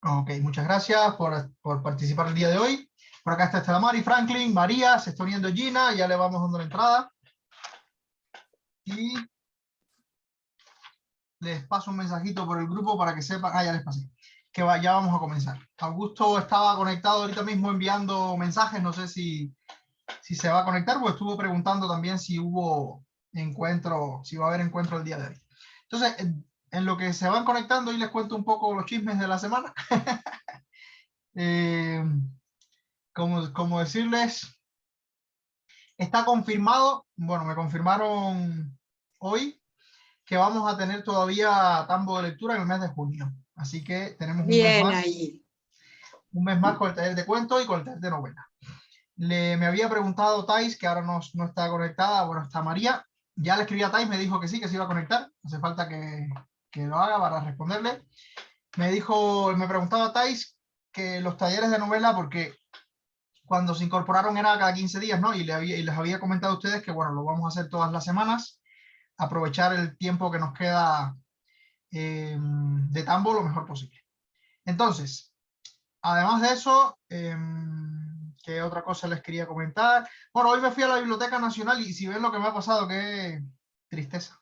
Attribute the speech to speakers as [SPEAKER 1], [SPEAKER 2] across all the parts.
[SPEAKER 1] Ok, muchas gracias por participar el día de hoy. Por acá está Estela Mari, Franklin, María, se está uniendo Gina, ya le vamos dando la entrada. Y les paso un mensajito por el grupo para que sepan, ya les pasé, que ya vamos a comenzar. Augusto estaba conectado ahorita mismo enviando mensajes, no sé si se va a conectar, pues estuvo preguntando también si hubo encuentro, si va a haber encuentro el día de hoy. Entonces, en lo que se van conectando, y les cuento un poco los chismes de la semana. Como decirles, está confirmado, bueno, me confirmaron hoy que vamos a tener todavía tambo de lectura en el mes de junio. Así que tenemos
[SPEAKER 2] Bien ahí.
[SPEAKER 1] Un mes más con el taller de cuento y con el taller de novela. Me había preguntado Thais, que ahora no está conectada, bueno, está María. Ya le escribí a Thais, me dijo que sí, que se iba a conectar. Hace falta que lo haga para responderle. Me preguntaba Thais que los talleres de novela, porque cuando se incorporaron era cada 15 días, ¿no? Y les había comentado a ustedes que, bueno, lo vamos a hacer todas las semanas, aprovechar el tiempo que nos queda de tambo lo mejor posible. Entonces, además de eso, ¿qué otra cosa les quería comentar? Bueno, hoy me fui a la Biblioteca Nacional y si ven lo que me ha pasado, qué tristeza.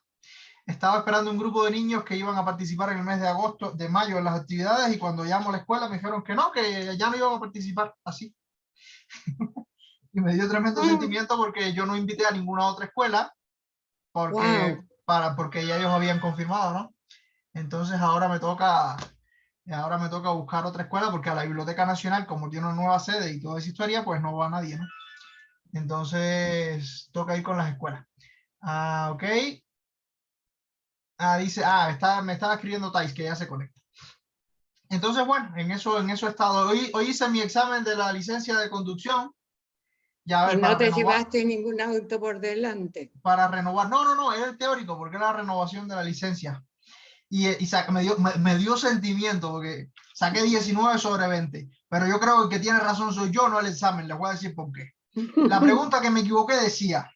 [SPEAKER 1] Estaba esperando un grupo de niños que iban a participar en el mes de mayo en las actividades, y cuando llamo a la escuela me dijeron que no, que ya no iban a participar, así. Y me dio tremendo sentimiento porque yo no invité a ninguna otra escuela porque ya ellos habían confirmado, ¿no? Entonces ahora me toca buscar otra escuela, porque a la Biblioteca Nacional, como tiene una nueva sede y toda esa historia, pues no va nadie, ¿no? Entonces toca ir con las escuelas. Ok. Dice, me estaba escribiendo Thais que ya se conecta. Entonces, bueno, en eso he estado. Hoy hice mi examen de la licencia de conducción. Ya, a ver,
[SPEAKER 2] ¿Y no te llevaste ningún auto por delante?
[SPEAKER 1] Para renovar. No, es el teórico, porque era la renovación de la licencia. Y me dio sentimiento, porque saqué 19 sobre 20. Pero yo creo que el que tiene razón soy yo, no el examen. Les voy a decir por qué. La pregunta que me equivoqué decía: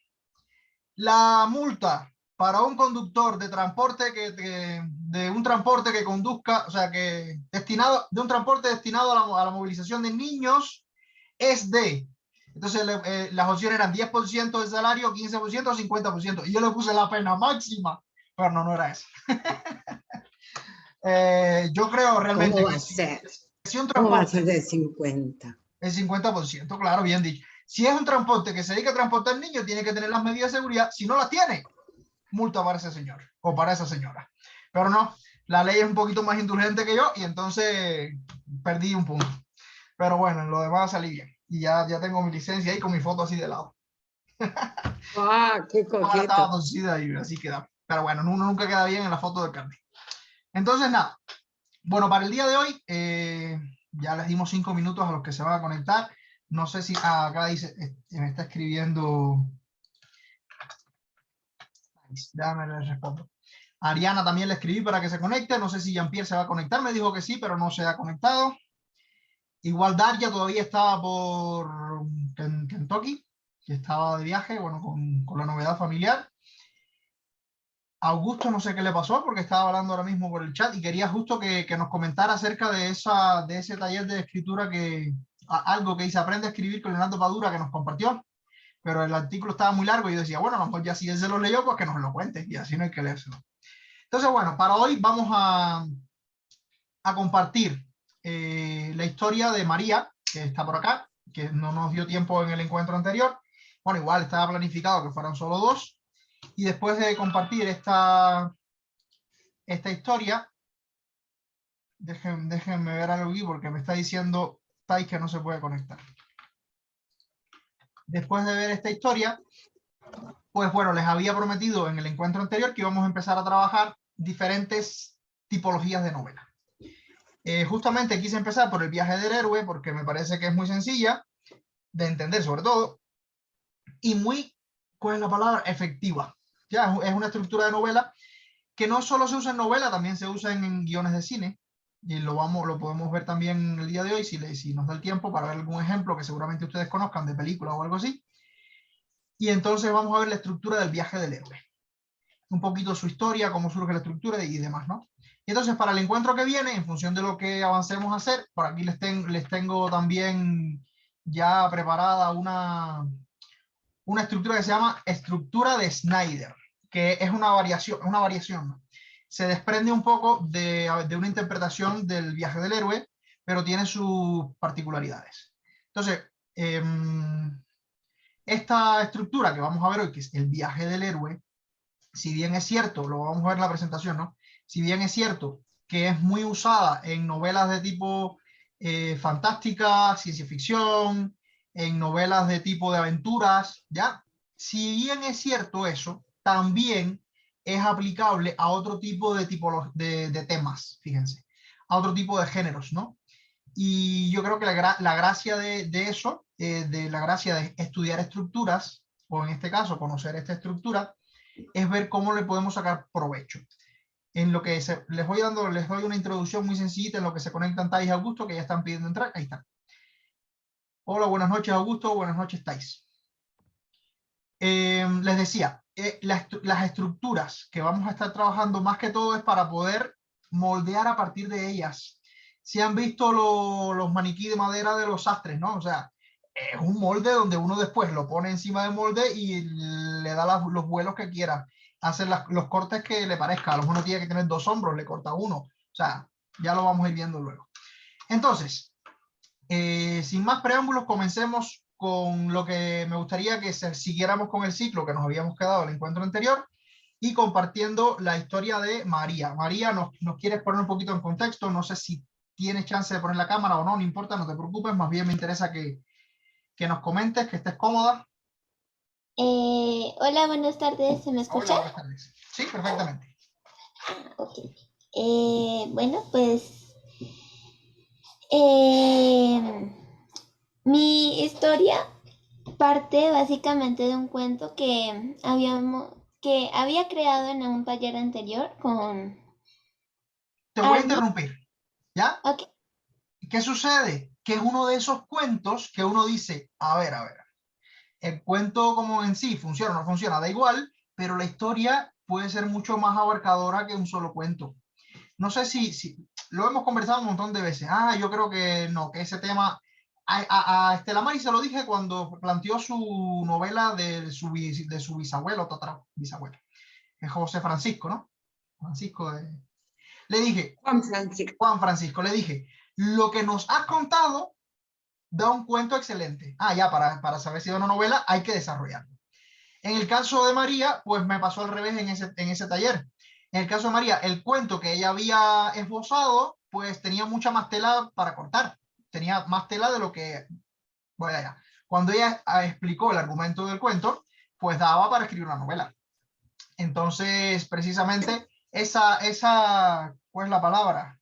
[SPEAKER 1] la multa para un conductor de transporte de un transporte que conduzca, o sea, de un transporte destinado a la movilización de niños es de. Entonces las opciones eran 10% del salario, 15% o 50%. Y yo le puse la pena máxima, pero no era eso. Yo creo realmente
[SPEAKER 2] ¿Cómo va a ser?
[SPEAKER 1] si un
[SPEAKER 2] ¿Cómo va a
[SPEAKER 1] transporte
[SPEAKER 2] ser de 50?
[SPEAKER 1] el 50%, claro, bien dicho. Si es un transporte que se dedica a transportar niños, tiene que tener las medidas de seguridad. Si no las tiene, multa para ese señor o para esa señora. Pero no, la ley es un poquito más indulgente que yo, y entonces perdí un punto. Pero bueno, en lo demás salí bien. Y ya tengo mi licencia ahí con mi foto así de lado.
[SPEAKER 2] ¡Qué
[SPEAKER 1] Ahora estaba
[SPEAKER 2] coqueto!
[SPEAKER 1] torcida y así queda. Pero bueno, uno nunca queda bien en la foto del carnet. Entonces, nada. Bueno, para el día de hoy, ya les dimos 5 minutos a los que se van a conectar. No sé si acá dice, me está escribiendo. Déjame le respondo. Ariana también le escribí para que se conecte. No sé si Jean-Pierre se va a conectar. Me dijo que sí, pero no se ha conectado. Igual Daria todavía estaba por Kentucky, que estaba de viaje, bueno, con la novedad familiar. Augusto no sé qué le pasó, porque estaba hablando ahora mismo por el chat y quería justo que nos comentara acerca de ese taller de escritura, algo que dice Aprende a escribir con Leonardo Padura, que nos compartió. Pero el artículo estaba muy largo y yo decía, bueno, a lo mejor ya si él se lo leyó, pues que nos lo cuente, y así no hay que leérselo. Entonces, bueno, para hoy vamos a compartir la historia de María, que está por acá, que no nos dio tiempo en el encuentro anterior. Bueno, igual estaba planificado que fueran solo 2. Y después de compartir esta historia, déjenme ver algo aquí, porque me está diciendo Thais que no se puede conectar. Después de ver esta historia, pues bueno, les había prometido en el encuentro anterior que íbamos a empezar a trabajar diferentes tipologías de novela. Justamente quise empezar por el viaje del héroe, porque me parece que es muy sencilla de entender, sobre todo, y muy, ¿cuál es la palabra? Efectiva. Ya, es una estructura de novela que no solo se usa en novela, también se usa en guiones de cine, y lo podemos ver también el día de hoy, si nos da el tiempo, para ver algún ejemplo que seguramente ustedes conozcan de película o algo así. Y entonces vamos a ver la estructura del viaje del héroe. Un poquito su historia, cómo surge la estructura y demás, ¿no? Y entonces para el encuentro que viene, en función de lo que avancemos a hacer, por aquí les tengo también ya preparada una estructura que se llama estructura de Snyder, que es una variación, ¿no? Se desprende un poco de una interpretación del viaje del héroe, pero tiene sus particularidades. Entonces, esta estructura que vamos a ver hoy, que es el viaje del héroe, si bien es cierto, lo vamos a ver en la presentación, ¿no? Si bien es cierto que es muy usada en novelas de tipo fantástica, ciencia ficción, en novelas de tipo de aventuras, ¿ya? Si bien es cierto eso, también es aplicable a otro tipo de temas, fíjense, a otro tipo de géneros, ¿no? Y yo creo que la gracia de eso, de la gracia de estudiar estructuras, o en este caso conocer esta estructura, es ver cómo le podemos sacar provecho. En lo que les doy una introducción muy sencillita en lo que se conectan Thais y Augusto, que ya están pidiendo entrar. Ahí están. Hola, buenas noches Augusto, buenas noches Thais. Les decía, las estructuras que vamos a estar trabajando más que todo es para poder moldear a partir de ellas. Si han visto los maniquí de madera de los sastres, ¿no? O sea, es un molde donde uno después lo pone encima del molde y le da los vuelos que quiera. Hace los cortes que le parezca. A lo mejor no tiene que tener 2 hombros, le corta uno. O sea, ya lo vamos a ir viendo luego. Entonces, sin más preámbulos, comencemos con lo que me gustaría que siguiéramos con el ciclo que nos habíamos quedado el encuentro anterior y compartiendo la historia de María. María, nos quieres poner un poquito en contexto, no sé si tienes chance de poner la cámara o no, no importa, no te preocupes, más bien me interesa que nos comentes, que estés cómoda.
[SPEAKER 3] Hola, buenas tardes, ¿se me escucha?
[SPEAKER 1] Hola, buenas tardes. Sí, perfectamente.
[SPEAKER 3] Ok. Bueno, pues eh, mi historia parte básicamente de un cuento que había creado en un taller anterior con
[SPEAKER 1] Te voy a
[SPEAKER 3] Army.
[SPEAKER 1] interrumpir, ¿ya?
[SPEAKER 3] Ok.
[SPEAKER 1] ¿Qué sucede? Que es uno de esos cuentos que uno dice, a ver, el cuento como en sí funciona o no funciona, da igual, pero la historia puede ser mucho más abarcadora que un solo cuento. No sé si lo hemos conversado un montón de veces. Yo creo que no, que ese tema... A Estela Mari se lo dije cuando planteó su novela de su bisabuelo, bisabuelo, que es José Francisco, ¿no? Francisco de... Le dije,
[SPEAKER 2] Juan Francisco.
[SPEAKER 1] Juan Francisco, le dije, lo que nos has contado da un cuento excelente. Ya, para saber si da una novela hay que desarrollarlo. En el caso de María, pues me pasó al revés en ese taller. En el caso de María, el cuento que ella había esbozado, pues tenía mucha más tela para cortar. Tenía más tela de lo que... Bueno, ya. Cuando ella explicó el argumento del cuento, pues daba para escribir una novela. Entonces, precisamente, ¿cuál es la palabra?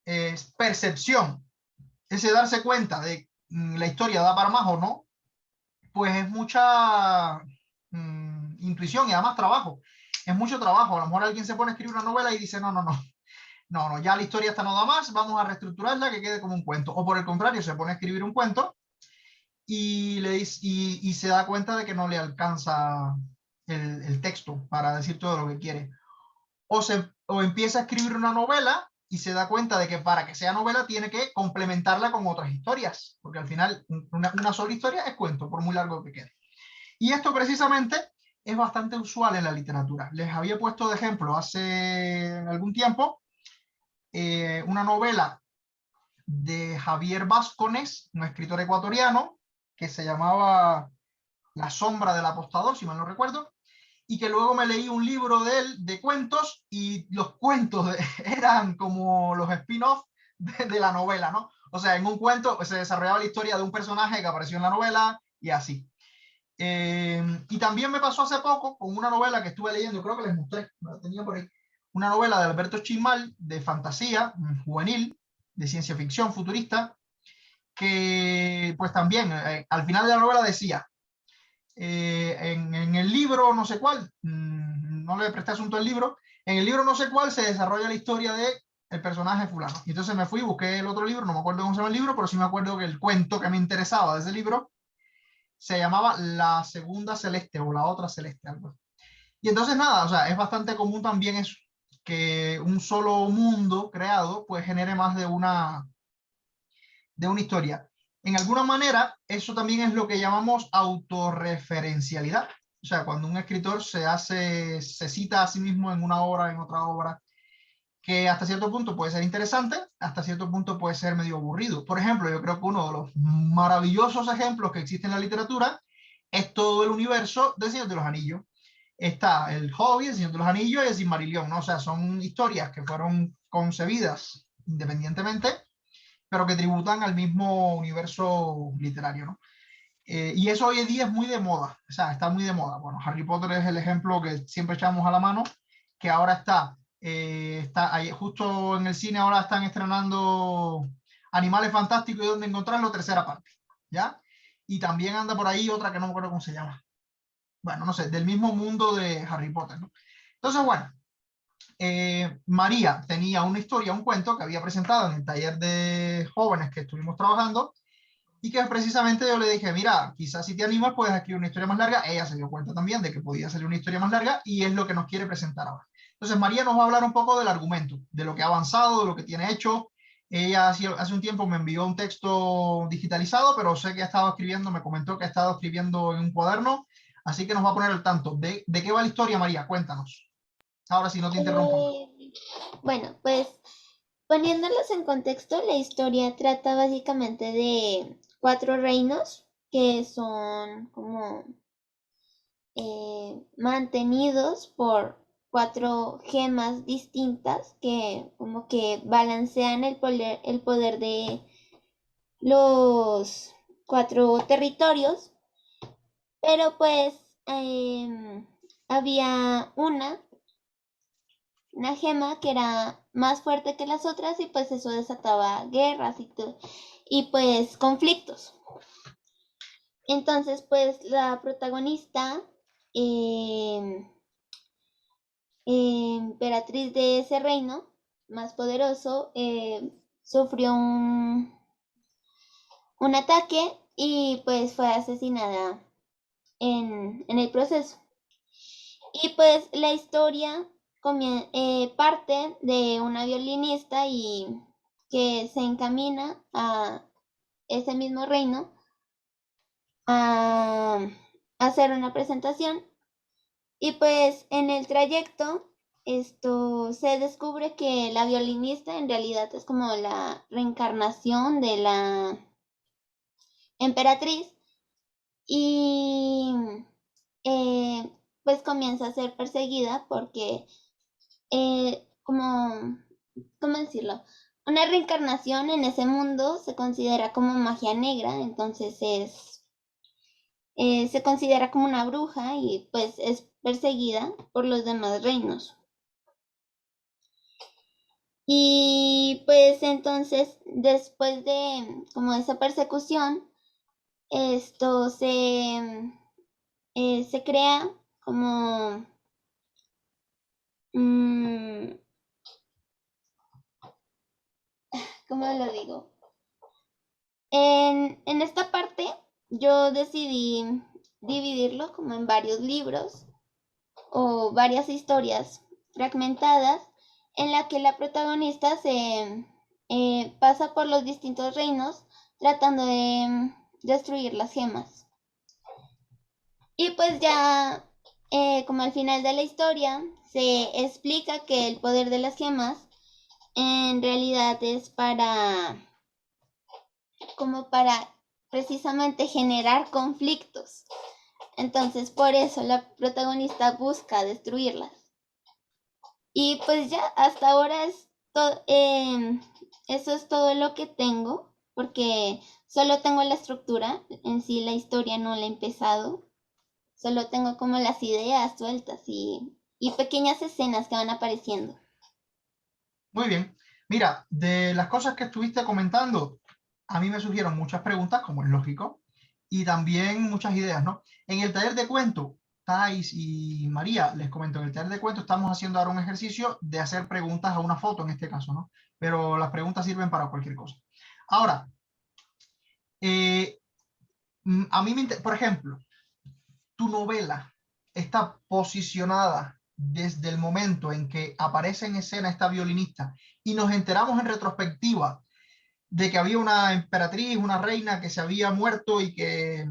[SPEAKER 1] Es percepción. Ese darse cuenta de la historia da para más o no, pues es mucha intuición y además trabajo. Es mucho trabajo. A lo mejor alguien se pone a escribir una novela y dice, no, ya la historia esta no da más, vamos a reestructurarla que quede como un cuento. O por el contrario, se pone a escribir un cuento y se da cuenta de que no le alcanza el texto para decir todo lo que quiere. O empieza a escribir una novela y se da cuenta de que para que sea novela tiene que complementarla con otras historias, porque al final una sola historia es cuento, por muy largo que quede. Y esto precisamente es bastante usual en la literatura. Les había puesto de ejemplo hace algún tiempo una novela de Javier Vázquez, un escritor ecuatoriano, que se llamaba La sombra del apostador, si mal no recuerdo, y que luego me leí un libro de él de cuentos y los cuentos eran como los spin-off de la novela, ¿no? O sea, en un cuento se desarrollaba la historia de un personaje que apareció en la novela y así. Y también me pasó hace poco con una novela que estuve leyendo, creo que les mostré, la tenía por ahí, una novela de Alberto Chimal, de fantasía juvenil, de ciencia ficción futurista, que pues también al final de la novela decía, en el libro no sé cuál, no le presté asunto al libro, en el libro no sé cuál se desarrolla la historia de el personaje fulano. Y entonces me fui, busqué el otro libro, no me acuerdo cómo se llama el libro, pero sí me acuerdo que el cuento que me interesaba de ese libro se llamaba La Segunda Celeste o La Otra Celeste, algo así. Y entonces nada, o sea, es bastante común también eso. que un solo mundo creado pues genere más de una historia. En alguna manera, eso también es lo que llamamos autorreferencialidad. O sea, cuando un escritor se cita a sí mismo en una obra, en otra obra, que hasta cierto punto puede ser interesante, hasta cierto punto puede ser medio aburrido. Por ejemplo, yo creo que uno de los maravillosos ejemplos que existe en la literatura es todo el universo del Señor de los Anillos. Está el Hobbit, el Señor de los Anillos y el Silmarillion, ¿no? O sea, son historias que fueron concebidas independientemente, pero que tributan al mismo universo literario, ¿no? Y eso hoy en día es muy de moda, o sea, está muy de moda. Bueno, Harry Potter es el ejemplo que siempre echamos a la mano, que ahora está ahí, justo en el cine ahora están estrenando Animales Fantásticos y Dónde Encontrarlo, tercera parte, ¿ya? Y también anda por ahí otra que no me acuerdo cómo se llama. Bueno, no sé, del mismo mundo de Harry Potter, ¿no? Entonces, bueno, María tenía una historia, un cuento que había presentado en el taller de jóvenes que estuvimos trabajando y que precisamente yo le dije, mira, quizás si te animas puedes escribir una historia más larga. Ella se dio cuenta también de que podía salir una historia más larga y es lo que nos quiere presentar ahora. Entonces María nos va a hablar un poco del argumento, de lo que ha avanzado, de lo que tiene hecho. Ella hace un tiempo me envió un texto digitalizado, pero sé que ha estado escribiendo, me comentó que ha estado escribiendo en un cuaderno, así que nos va a poner al tanto. ¿De qué va la historia, María? Cuéntanos. Ahora sí, no te interrumpo más.
[SPEAKER 3] Bueno, pues poniéndolos en contexto, la historia trata básicamente de 4 reinos que son como mantenidos por 4 gemas distintas que como que balancean el poder de los 4 territorios, pero pues había una gema que era más fuerte que las otras y pues eso desataba guerras y pues conflictos. Entonces pues la protagonista, emperatriz de ese reino más poderoso, sufrió un ataque y pues fue asesinada en el proceso. Y pues la historia parte de una violinista y que se encamina a ese mismo reino a hacer una presentación y pues en el trayecto esto se descubre que la violinista en realidad es como la reencarnación de la emperatriz y eh, pues comienza a ser perseguida porque ¿cómo decirlo? Una reencarnación en ese mundo se considera como magia negra, entonces se considera como una bruja y pues es perseguida por los demás reinos. Y pues entonces, después de como esa persecución, esto se crea como mm, ¿cómo lo digo? En esta parte yo decidí dividirlo como en varios libros o varias historias fragmentadas en la que la protagonista se pasa por los distintos reinos tratando de destruir las gemas. Y pues ya como al final de la historia se explica que el poder de las gemas en realidad es para precisamente generar conflictos. Entonces por eso la protagonista busca destruirlas. Y pues ya hasta ahora eso es todo lo que tengo, porque solo tengo la estructura, en sí la historia no la he empezado, solo tengo como las ideas sueltas y pequeñas escenas que van apareciendo.
[SPEAKER 1] Muy bien. Mira, de las cosas que estuviste comentando, a mí me surgieron muchas preguntas, como es lógico, y también muchas ideas, ¿no? En el taller de cuento, Thais y María, les comento, en el taller de cuento estamos haciendo ahora un ejercicio de hacer preguntas a una foto, en este caso, ¿no? Pero las preguntas sirven para cualquier cosa. Ahora, eh, a mí por ejemplo, tu novela está posicionada desde el momento en que aparece en escena esta violinista y nos enteramos en retrospectiva de que había una emperatriz, una reina que se había muerto y que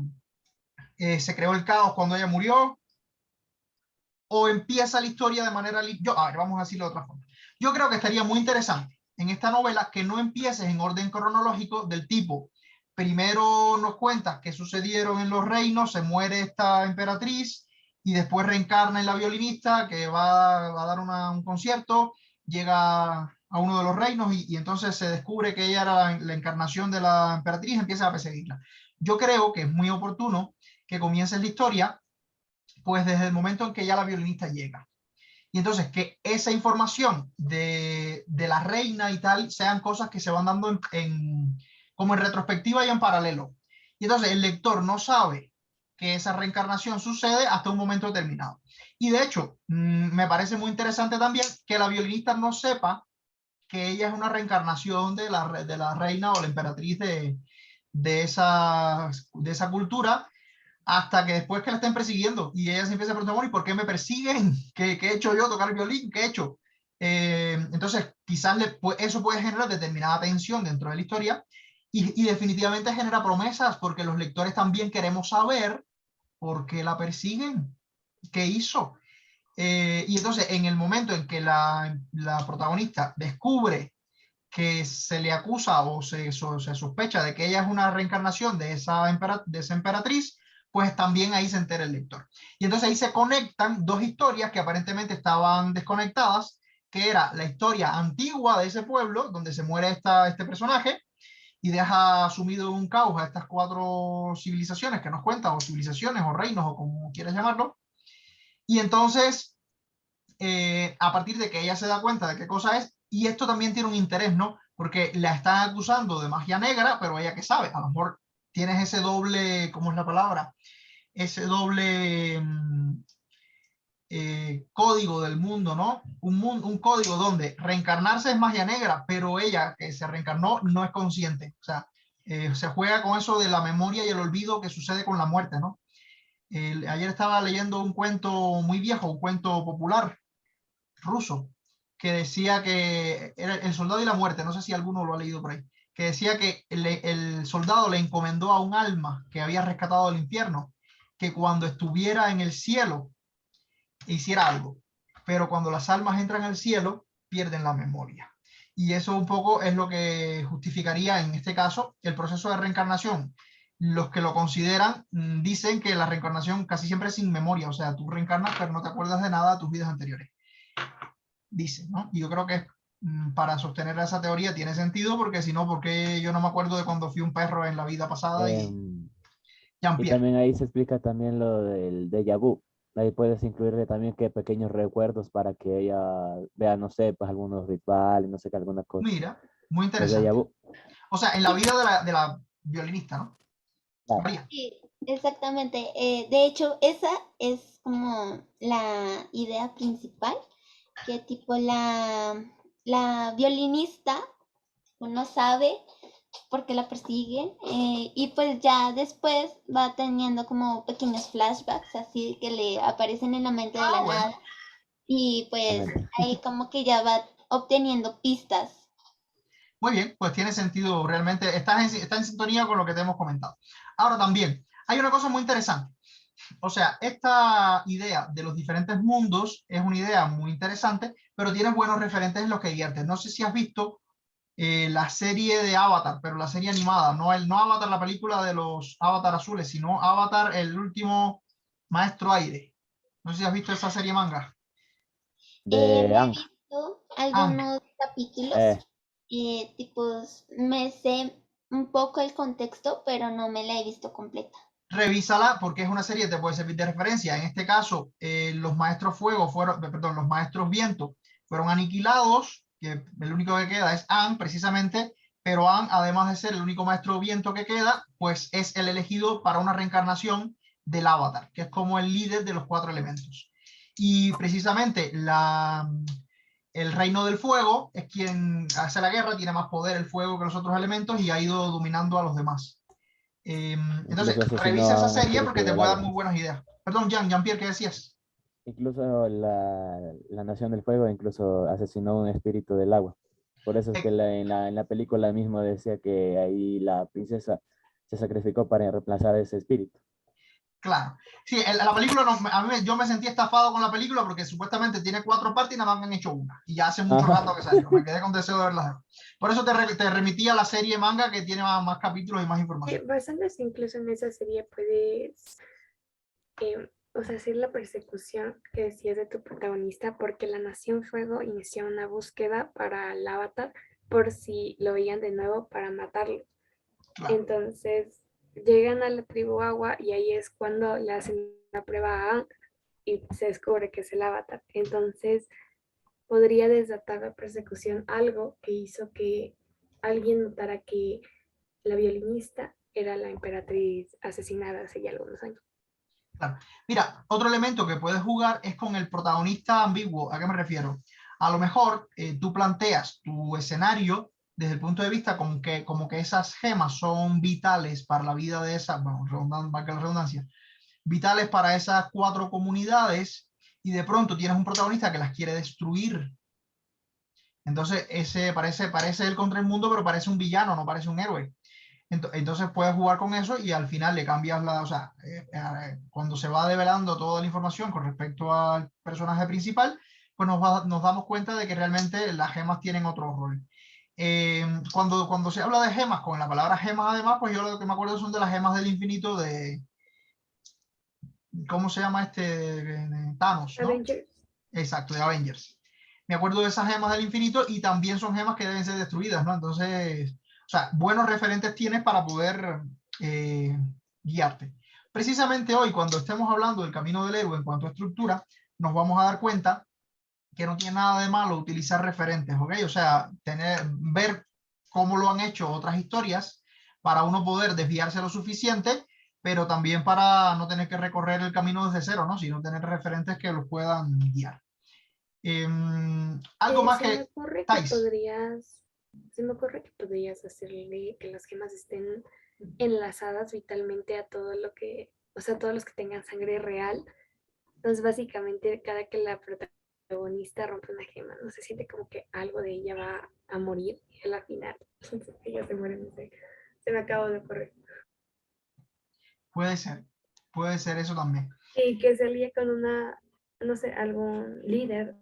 [SPEAKER 1] se creó el caos cuando ella murió, o empieza la historia de manera... a ver, vamos a decirlo de otra forma. Yo creo que estaría muy interesante en esta novela que no empieces en orden cronológico del tipo, primero nos cuentas qué sucedieron en los reinos, se muere esta emperatriz y después reencarna en la violinista que va a dar un concierto, llega a uno de los reinos y entonces se descubre que ella era la encarnación de la emperatriz y empieza a perseguirla. Yo creo que es muy oportuno que comiences la historia pues desde el momento en que ya la violinista llega. Y entonces que esa información de la reina y tal sean cosas que se van dando como en retrospectiva y en paralelo. Y entonces el lector no sabe que esa reencarnación sucede hasta un momento determinado. Y de hecho, me parece muy interesante también que la violinista no sepa que ella es una reencarnación de la reina o la emperatriz de esa cultura, hasta que después que la estén persiguiendo y ella se empieza a preguntar, bueno, ¿y por qué me persiguen? ¿Qué he hecho yo? ¿Tocar el violín? ¿Qué he hecho? Entonces, quizás eso puede generar determinada tensión dentro de la historia y definitivamente genera promesas porque los lectores también queremos saber por qué la persiguen, qué hizo. Y entonces, en el momento en que la protagonista descubre que se le acusa o se sospecha de que ella es una reencarnación de esa emperatriz, pues también ahí se entera el lector. Y entonces ahí se conectan dos historias que aparentemente estaban desconectadas, que era la historia antigua de ese pueblo, donde se muere este personaje, y deja sumido en un caos a estas cuatro civilizaciones que nos cuentan, o civilizaciones, o reinos, o como quieras llamarlo. Y entonces, a partir de que ella se da cuenta de qué cosa es, y esto también tiene un interés, ¿no? Porque la están acusando de magia negra, pero ella qué sabe, a lo mejor tienes ese doble, ¿cómo es la palabra? Ese doble código del mundo, ¿no? Un código donde reencarnarse es magia negra, pero ella que se reencarnó no es consciente. O sea, se juega con eso de la memoria y el olvido que sucede con la muerte, ¿no? Ayer estaba leyendo un cuento muy viejo, un cuento popular ruso, que decía que era El soldado y la muerte, no sé si alguno lo ha leído por ahí, que decía que el soldado le encomendó a un alma que había rescatado del infierno, que cuando estuviera en el cielo hiciera algo, pero cuando las almas entran al cielo pierden la memoria. Y eso un poco es lo que justificaría en este caso el proceso de reencarnación. Los que lo consideran dicen que la reencarnación casi siempre es sin memoria, o sea, tú reencarnas pero no te acuerdas de nada de tus vidas anteriores. Dicen, ¿no? Y yo creo que para sostener esa teoría tiene sentido, porque si no, porque yo no me acuerdo de cuando fui un perro en la vida pasada y
[SPEAKER 4] Y
[SPEAKER 1] Jean-Pierre.
[SPEAKER 4] también ahí se explica también lo del déjà vu. Ahí puedes incluirle también que pequeños recuerdos para que ella vea, no sé, pues algunos rituales, no sé qué, alguna cosa.
[SPEAKER 1] Mira, muy
[SPEAKER 4] Los déjà
[SPEAKER 1] interesante.
[SPEAKER 4] vu.
[SPEAKER 1] O sea, en la vida de la violinista, ¿no?
[SPEAKER 4] Claro.
[SPEAKER 1] María.
[SPEAKER 3] Sí, exactamente. De hecho, esa es como la idea principal, que tipo la violinista uno sabe por qué la persiguen y pues ya después va teniendo como pequeños flashbacks así que le aparecen en la mente de la
[SPEAKER 1] Bueno,
[SPEAKER 3] nada y pues
[SPEAKER 4] Exactamente.
[SPEAKER 3] ahí como que ya va obteniendo pistas.
[SPEAKER 1] muy bien, pues tiene sentido realmente, está en sintonía con lo que te hemos comentado. Ahora también, hay una cosa muy interesante. O sea, esta idea de los diferentes mundos es una idea muy interesante, pero tiene buenos referentes en los que guiarte. No sé si has visto la serie de Avatar, pero la serie animada, no Avatar, la película de los Avatar azules, sino Avatar, el último maestro aire. No sé si has visto esa serie manga.
[SPEAKER 4] De
[SPEAKER 3] Me he
[SPEAKER 4] Ang.
[SPEAKER 3] visto
[SPEAKER 1] Ang,
[SPEAKER 3] algunos capítulos,
[SPEAKER 4] Eh,
[SPEAKER 3] tipos, me sé un poco el contexto, pero no me la he visto completa.
[SPEAKER 1] revísala porque es una serie que te puede servir de referencia. En este caso, los maestros fuego perdón, los maestros viento fueron aniquilados, que el único que queda es Ang, precisamente, pero Ang, además de ser el único maestro viento que queda, pues es el elegido para una reencarnación del Avatar, que es como el líder de los cuatro elementos. Y precisamente el reino del fuego es quien hace la guerra, tiene más poder el fuego que los otros elementos y ha ido dominando a los demás. Entonces,
[SPEAKER 4] incluso asesinó
[SPEAKER 1] revisa esa
[SPEAKER 4] a un
[SPEAKER 1] serie porque
[SPEAKER 4] espíritu
[SPEAKER 1] te
[SPEAKER 4] del
[SPEAKER 1] puede dar
[SPEAKER 4] agua.
[SPEAKER 1] muy buenas ideas. Perdón, Jean-Pierre, ¿qué decías?
[SPEAKER 4] Incluso la Nación del Fuego incluso asesinó un espíritu del agua. Por eso es que en la película mismo decía que ahí la princesa se sacrificó para reemplazar ese espíritu.
[SPEAKER 1] Claro. Sí, la película, yo me sentí estafado con la película porque supuestamente tiene 4 partes y nada más me han hecho una. Y ya hace mucho rato que salió. Me quedé con deseo de verlas. Por eso te remití a la serie manga que tiene más capítulos y más información.
[SPEAKER 5] Basándose incluso en esa serie puedes, o sea, hacer la persecución que decías de tu protagonista, porque la Nación Fuego inició una búsqueda para el Avatar por si lo veían de nuevo para matarlo.
[SPEAKER 1] Claro.
[SPEAKER 5] Entonces llegan a la tribu Agua y ahí es cuando le hacen la prueba a Aang y se descubre que es el Avatar. Entonces podría desatar la persecución algo que hizo que alguien notara que la violinista era la emperatriz asesinada hace ya algunos años.
[SPEAKER 1] Claro. Mira, otro elemento que puedes jugar es con el protagonista ambiguo. ¿A qué me refiero? A lo mejor tú planteas tu escenario desde el punto de vista como que esas gemas son vitales para la vida de esas, bueno, valga la redundancia, vitales para esas 4 comunidades, y de pronto tienes un protagonista que las quiere destruir. Entonces, ese parece el contra el mundo, pero parece un villano, no parece un héroe. Entonces puedes jugar con eso y al final le cambias o sea, cuando se va develando toda la información con respecto al personaje principal, pues nos damos cuenta de que realmente las gemas tienen otro rol. Cuando se habla de gemas, con la palabra gemas además, pues yo lo que me acuerdo son de las gemas del infinito de, ¿cómo se llama este? De Thanos, ¿no?
[SPEAKER 5] Avengers.
[SPEAKER 1] Exacto, de Avengers. Me acuerdo de esas gemas del infinito y también son gemas que deben ser destruidas, ¿no? Entonces, o sea, buenos referentes tienes para poder guiarte. Precisamente hoy, cuando estemos hablando del camino del héroe en cuanto a estructura, nos vamos a dar cuenta que no tiene nada de malo utilizar referentes, ¿ok? O sea, ver cómo lo han hecho otras historias para uno poder desviarse lo suficiente, pero también para no tener que recorrer el camino desde cero, ¿no? Sino tener referentes que los puedan guiar. Algo más
[SPEAKER 5] Se me
[SPEAKER 1] que
[SPEAKER 5] ocurre que
[SPEAKER 1] Thais.
[SPEAKER 5] podrías hacerle que las gemas estén enlazadas vitalmente a todo lo que, o sea, todos los que tengan sangre real. Entonces, básicamente, cada que la protagonista rompe una gema, no se siente como que algo de ella va a morir y a la final ella se muere, no sé. Se me acaba de ocurrir.
[SPEAKER 1] Puede ser eso también.
[SPEAKER 5] Y que se alía con una, no sé, algún líder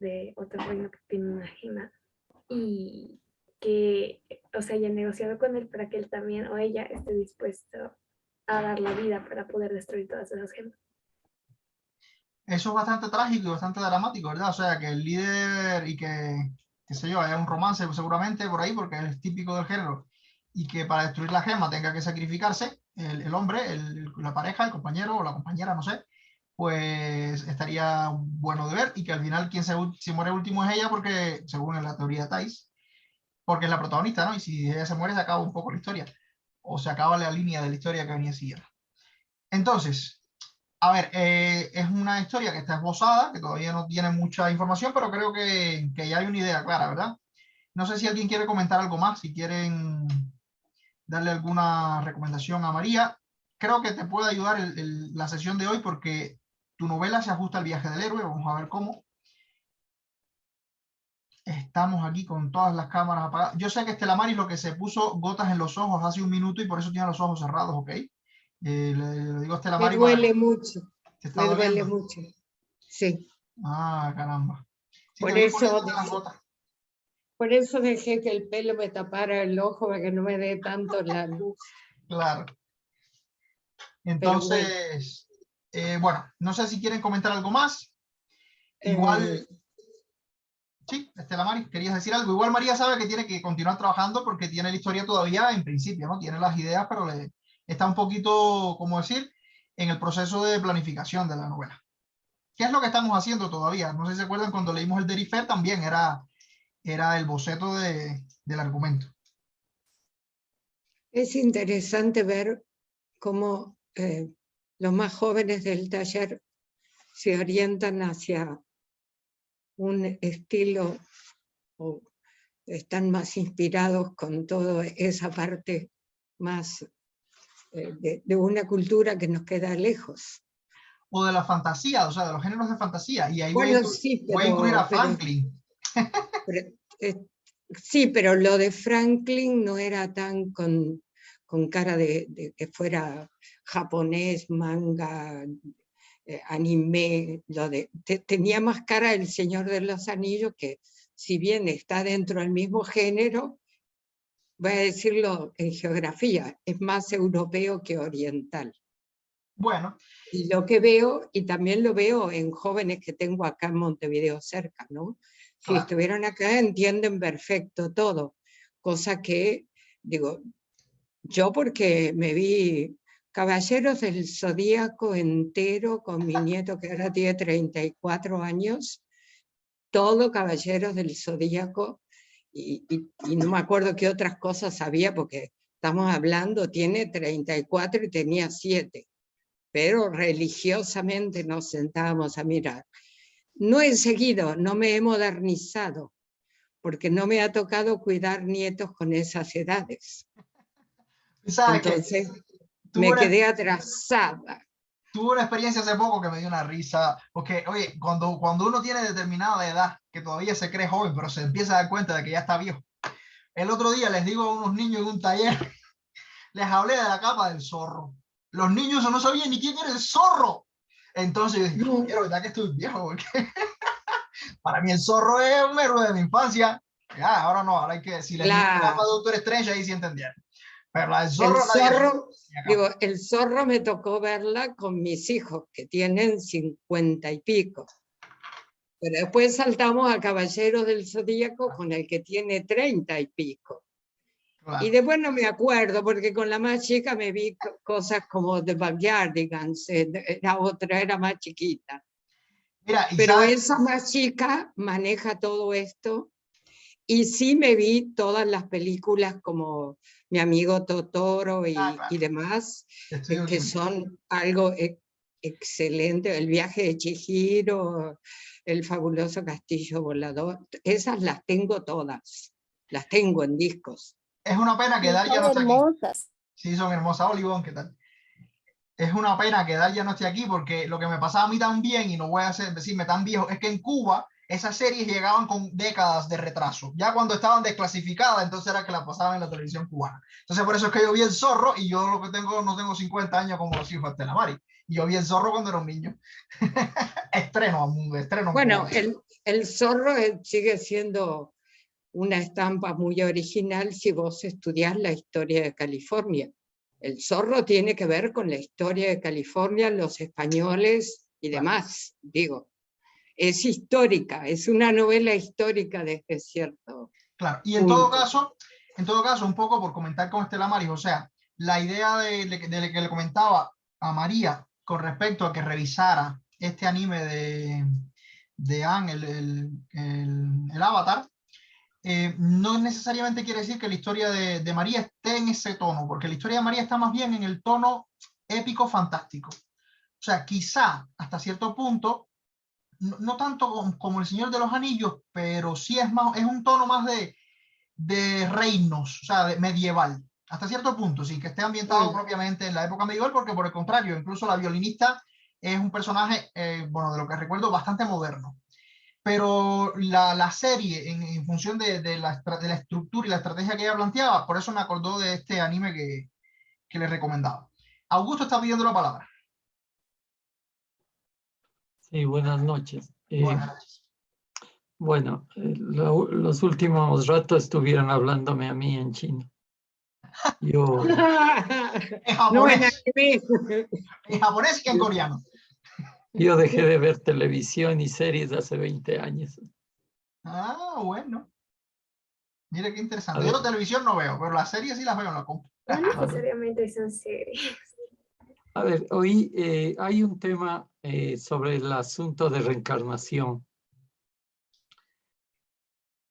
[SPEAKER 5] de otro reino que tiene una gema y que, o sea, haya negociado con él para que él también o ella esté dispuesto a dar la vida para poder destruir todas esas gemas.
[SPEAKER 1] Eso es bastante trágico y bastante dramático, ¿verdad? O sea, que el líder y qué sé yo, haya un romance seguramente por ahí, porque es típico del género, y que para destruir la gema tenga que sacrificarse el hombre, la pareja, el compañero o la compañera, no sé, pues estaría bueno de ver, y que al final quien se muere último es ella, porque según la teoría de Thais, porque es la protagonista, ¿no? Y si ella se muere se acaba un poco la historia, o se acaba la línea de la historia que venía siguiendo. Entonces, a ver, es una historia que está esbozada, que todavía no tiene mucha información, pero creo que ya hay una idea clara, ¿verdad? No sé si alguien quiere comentar algo más, si quieren darle alguna recomendación a María. Creo que te puede ayudar la sesión de hoy porque tu novela se ajusta al viaje del héroe. Vamos a ver cómo. Estamos aquí con todas las cámaras apagadas. Yo sé que Estela Maris lo que se puso gotas en los ojos hace un minuto y por eso tiene los ojos cerrados, ¿ok? Le digo a Estela
[SPEAKER 2] Me
[SPEAKER 1] Maris.
[SPEAKER 2] duele mucho,
[SPEAKER 1] ¿Te está
[SPEAKER 2] me duele
[SPEAKER 1] doliendo?
[SPEAKER 2] mucho. Sí,
[SPEAKER 1] Ah, caramba. Sí,
[SPEAKER 2] por
[SPEAKER 1] te vi
[SPEAKER 2] eso,
[SPEAKER 1] poniéndote las gotas.
[SPEAKER 2] por eso dejé que el pelo me tapara el ojo para que no me dé tanto la luz.
[SPEAKER 1] Claro.
[SPEAKER 2] Pero bueno,
[SPEAKER 1] Entonces, bueno, no sé si quieren comentar algo más. Igual, sí, Estela Maris, querías decir algo. Igual María sabe que tiene que continuar trabajando porque tiene la historia todavía en principio, ¿no? Tiene las ideas, pero está un poquito, como decir, en el proceso de planificación de la novela. ¿Qué es lo que estamos haciendo todavía? No sé si se acuerdan cuando leímos el Derifer también era el boceto del argumento.
[SPEAKER 2] es interesante ver cómo los más jóvenes del taller se orientan hacia un estilo o están más inspirados con toda esa parte más de una cultura que nos queda lejos.
[SPEAKER 1] o de la fantasía, o sea, de los géneros de fantasía. Y ahí
[SPEAKER 2] Bueno, sí,
[SPEAKER 1] voy a incluir a
[SPEAKER 2] pero,
[SPEAKER 1] Franklin.
[SPEAKER 2] pero, sí, pero lo de Franklin no era tan con cara de que fuera japonés, manga, anime, tenía más cara El Señor de los Anillos, que si bien está dentro del mismo género, voy a decirlo en geografía, es más europeo que oriental.
[SPEAKER 1] Bueno,
[SPEAKER 2] Y lo que veo, y también lo veo en jóvenes que tengo acá en Montevideo cerca, ¿no? Si
[SPEAKER 1] claro.
[SPEAKER 2] estuvieran acá entienden perfecto todo, cosa que, digo, yo porque me vi Caballeros del Zodíaco entero con mi nieto que ahora tiene 34 años, todo Caballeros del Zodíaco, y no me acuerdo qué otras cosas había porque estamos hablando, tiene 34 y tenía 7, pero religiosamente nos sentábamos a mirar. No he seguido, no me he modernizado, porque no me ha tocado cuidar nietos con esas edades.
[SPEAKER 1] ¿Sabes qué?
[SPEAKER 2] Entonces me quedé atrasada.
[SPEAKER 1] Tuve una experiencia hace poco que me dio una risa, porque, oye, cuando uno tiene determinada edad, que todavía se cree joven, pero se empieza a dar cuenta de que ya está viejo. El otro día les digo a unos niños en un taller, les hablé de la capa del zorro. Los niños no sabían ni quién era el zorro. Entonces yo dije, quiero verdad que estoy viejo, porque para mí el zorro es un héroe de mi infancia. Ya, ahora no, ahora hay que, si les digo la capa de Doctor Strange, ahí sí entendieron. Pero la del zorro,
[SPEAKER 2] el zorro me tocó verla con mis hijos, que tienen 50 y pico. Pero después saltamos a Caballeros del Zodíaco con el que tiene 30 y pico. Claro. Y después no me acuerdo, porque con la más chica me vi cosas como The Backyardigans, era más chiquita.
[SPEAKER 1] Mira,
[SPEAKER 2] pero esa más chica maneja todo esto. Y sí me vi todas las películas como Mi amigo Totoro y demás, que son algo excelente. El viaje de Chihiro, El fabuloso castillo volador, esas las tengo todas, las tengo en discos.
[SPEAKER 1] Es una pena que Dalia no esté aquí. Sí, son hermosas. Olivón, ¿qué tal? Es una pena que Dalia no esté aquí porque lo que me pasaba a mí también, y no voy a decirme tan viejo, es que en Cuba esas series llegaban con décadas de retraso. Ya cuando estaban desclasificadas, entonces era que la pasaban en la televisión cubana. Entonces por eso es que yo vi El Zorro, y yo lo que tengo, no tengo 50 años como los hijos de Estela Mari. Y yo vi El Zorro cuando era un niño. estreno.
[SPEAKER 2] Bueno, el Zorro sigue siendo una estampa muy original si vos estudiás la historia de California. El Zorro tiene que ver con la historia de California, los españoles y demás, digo. Es histórica, es una novela histórica desde cierto.
[SPEAKER 1] Claro, y en todo caso, un poco por comentar con Estela Maris, o sea, la idea de que le comentaba a María con respecto a que revisara este anime de Aang, el Avatar, no necesariamente quiere decir que la historia de María esté en ese tono, porque la historia de María está más bien en el tono épico fantástico. O sea, quizá hasta cierto punto, no tanto como El Señor de los Anillos, pero sí es un tono más de reinos, o sea, de medieval, hasta cierto punto, sin que esté ambientado propiamente en la época medieval, porque por el contrario, incluso la violinista es un personaje, bueno, de lo que recuerdo, bastante moderno. Pero la serie, en función de la estructura y la estrategia que ella planteaba, por eso me acordó de este anime que le recomendaba. Augusto está pidiendo la palabra.
[SPEAKER 6] Sí, buenas noches.
[SPEAKER 1] Buenas noches.
[SPEAKER 6] Bueno, los últimos ratos estuvieron hablándome a mí en chino. Yo,
[SPEAKER 1] en japonés. En japonés y en coreano.
[SPEAKER 6] Yo dejé de ver televisión y series hace 20 años.
[SPEAKER 1] Ah, bueno. Mira qué interesante. Yo la televisión no veo, pero las series sí las veo en la compu.
[SPEAKER 5] No necesariamente son series.
[SPEAKER 6] A ver, hoy hay un tema sobre el asunto de reencarnación.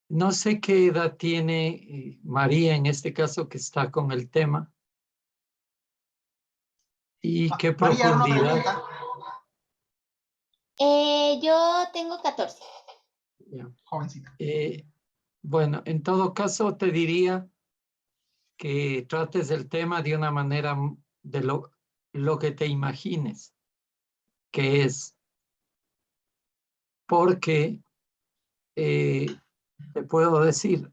[SPEAKER 6] No sé qué edad tiene María en este caso que está con el tema. Y qué profundidad.
[SPEAKER 3] Yo tengo 14.
[SPEAKER 1] Jovencita.
[SPEAKER 6] Bueno, en todo caso te diría que trates el tema de una manera de lo que te imagines, que es porque, te puedo decir,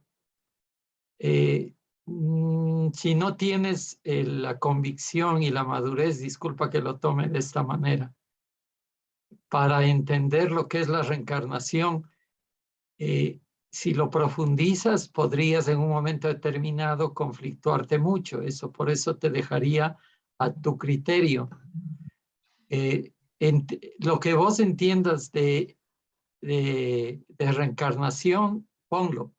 [SPEAKER 6] si no tienes la convicción y la madurez, disculpa que lo tome de esta manera, para entender lo que es la reencarnación, si lo profundizas, podrías en un momento determinado conflictuarte mucho. Por eso te dejaría a tu criterio. Lo que vos entiendas de reencarnación, ponlo.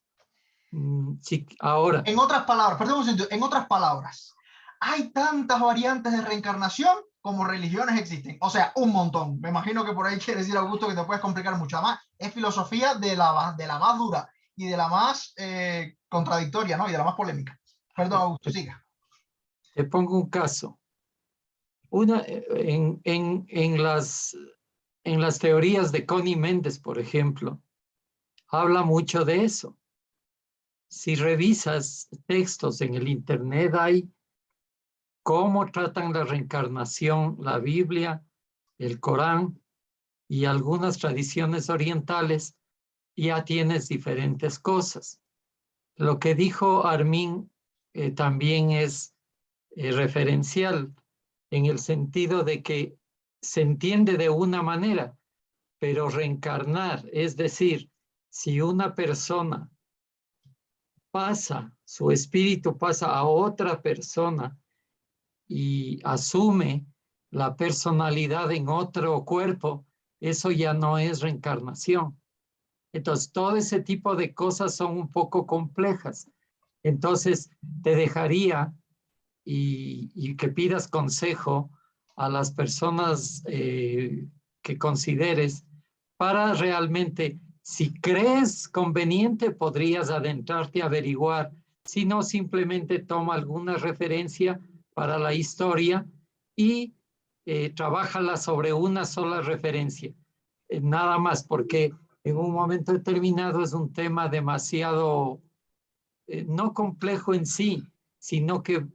[SPEAKER 6] Sí, ahora,
[SPEAKER 1] En otras palabras, perdón un segundo, en otras palabras, hay tantas variantes de reencarnación como religiones existen. O sea, un montón. Me imagino que por ahí quiere decir, Augusto, que te puedes complicar mucho. Además, es filosofía de la más dura y de la más contradictoria, ¿no? Y de la más polémica. Perdón, Augusto, siga.
[SPEAKER 6] te pongo un caso. En las teorías de Connie Méndez, por ejemplo, habla mucho de eso. Si revisas textos en el Internet, hay cómo tratan la reencarnación, la Biblia, el Corán y algunas tradiciones orientales, ya tienes diferentes cosas. Lo que dijo Armin también es referencial en el sentido de que se entiende de una manera, pero reencarnar, es decir, si una persona su espíritu pasa a otra persona y asume la personalidad en otro cuerpo, eso ya no es reencarnación. Entonces, todo ese tipo de cosas son un poco complejas. Entonces, te dejaría y que pidas consejo a las personas que consideres para realmente, si crees conveniente, podrías adentrarte a averiguar. Si no, simplemente toma alguna referencia para la historia y trabájala sobre una sola referencia. Nada más, porque en un momento determinado es un tema demasiado, no complejo en sí, sino que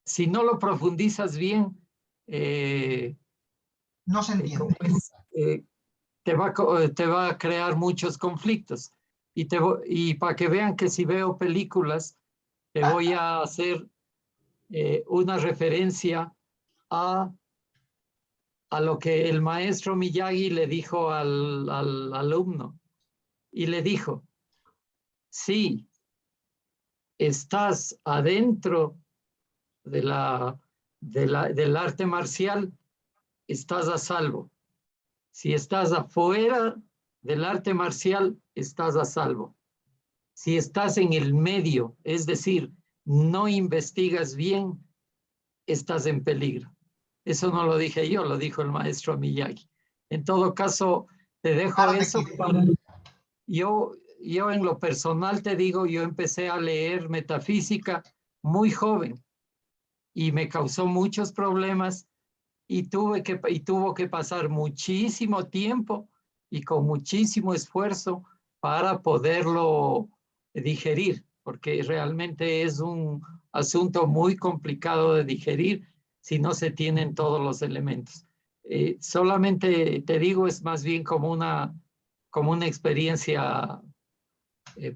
[SPEAKER 6] si no lo profundizas bien,
[SPEAKER 1] No se entiende.
[SPEAKER 6] te va a crear muchos conflictos. Y para que vean que si veo películas, te voy a hacer una referencia a lo que el maestro Miyagi le dijo al alumno. Y le dijo, si estás adentro del arte marcial, estás a salvo. Si estás afuera del arte marcial, estás a salvo. Si estás en el medio, es decir, no investigas bien, estás en peligro. Eso no lo dije yo, lo dijo el maestro Miyagi. En todo caso, te dejo eso para... Yo en lo personal te digo, yo empecé a leer metafísica muy joven y me causó muchos problemas y tuvo que pasar muchísimo tiempo y con muchísimo esfuerzo para poderlo digerir, porque realmente es un asunto muy complicado de digerir si no se tienen todos los elementos. Solamente te digo, es más bien como una experiencia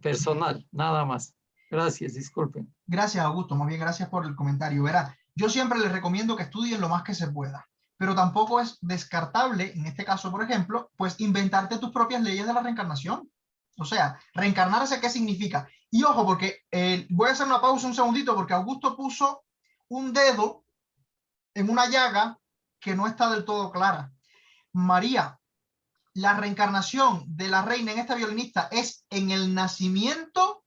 [SPEAKER 6] personal, nada más. Gracias, disculpen.
[SPEAKER 1] Gracias, Augusto. Muy bien, gracias por el comentario. Verá, yo siempre les recomiendo que estudien lo más que se pueda, pero tampoco es descartable, en este caso, por ejemplo, pues inventarte tus propias leyes de la reencarnación. O sea, reencarnarse, ¿qué significa? Y ojo, porque voy a hacer una pausa un segundito, porque Augusto puso un dedo en una llaga que no está del todo clara. María, la reencarnación de la reina en esta violinista es en el nacimiento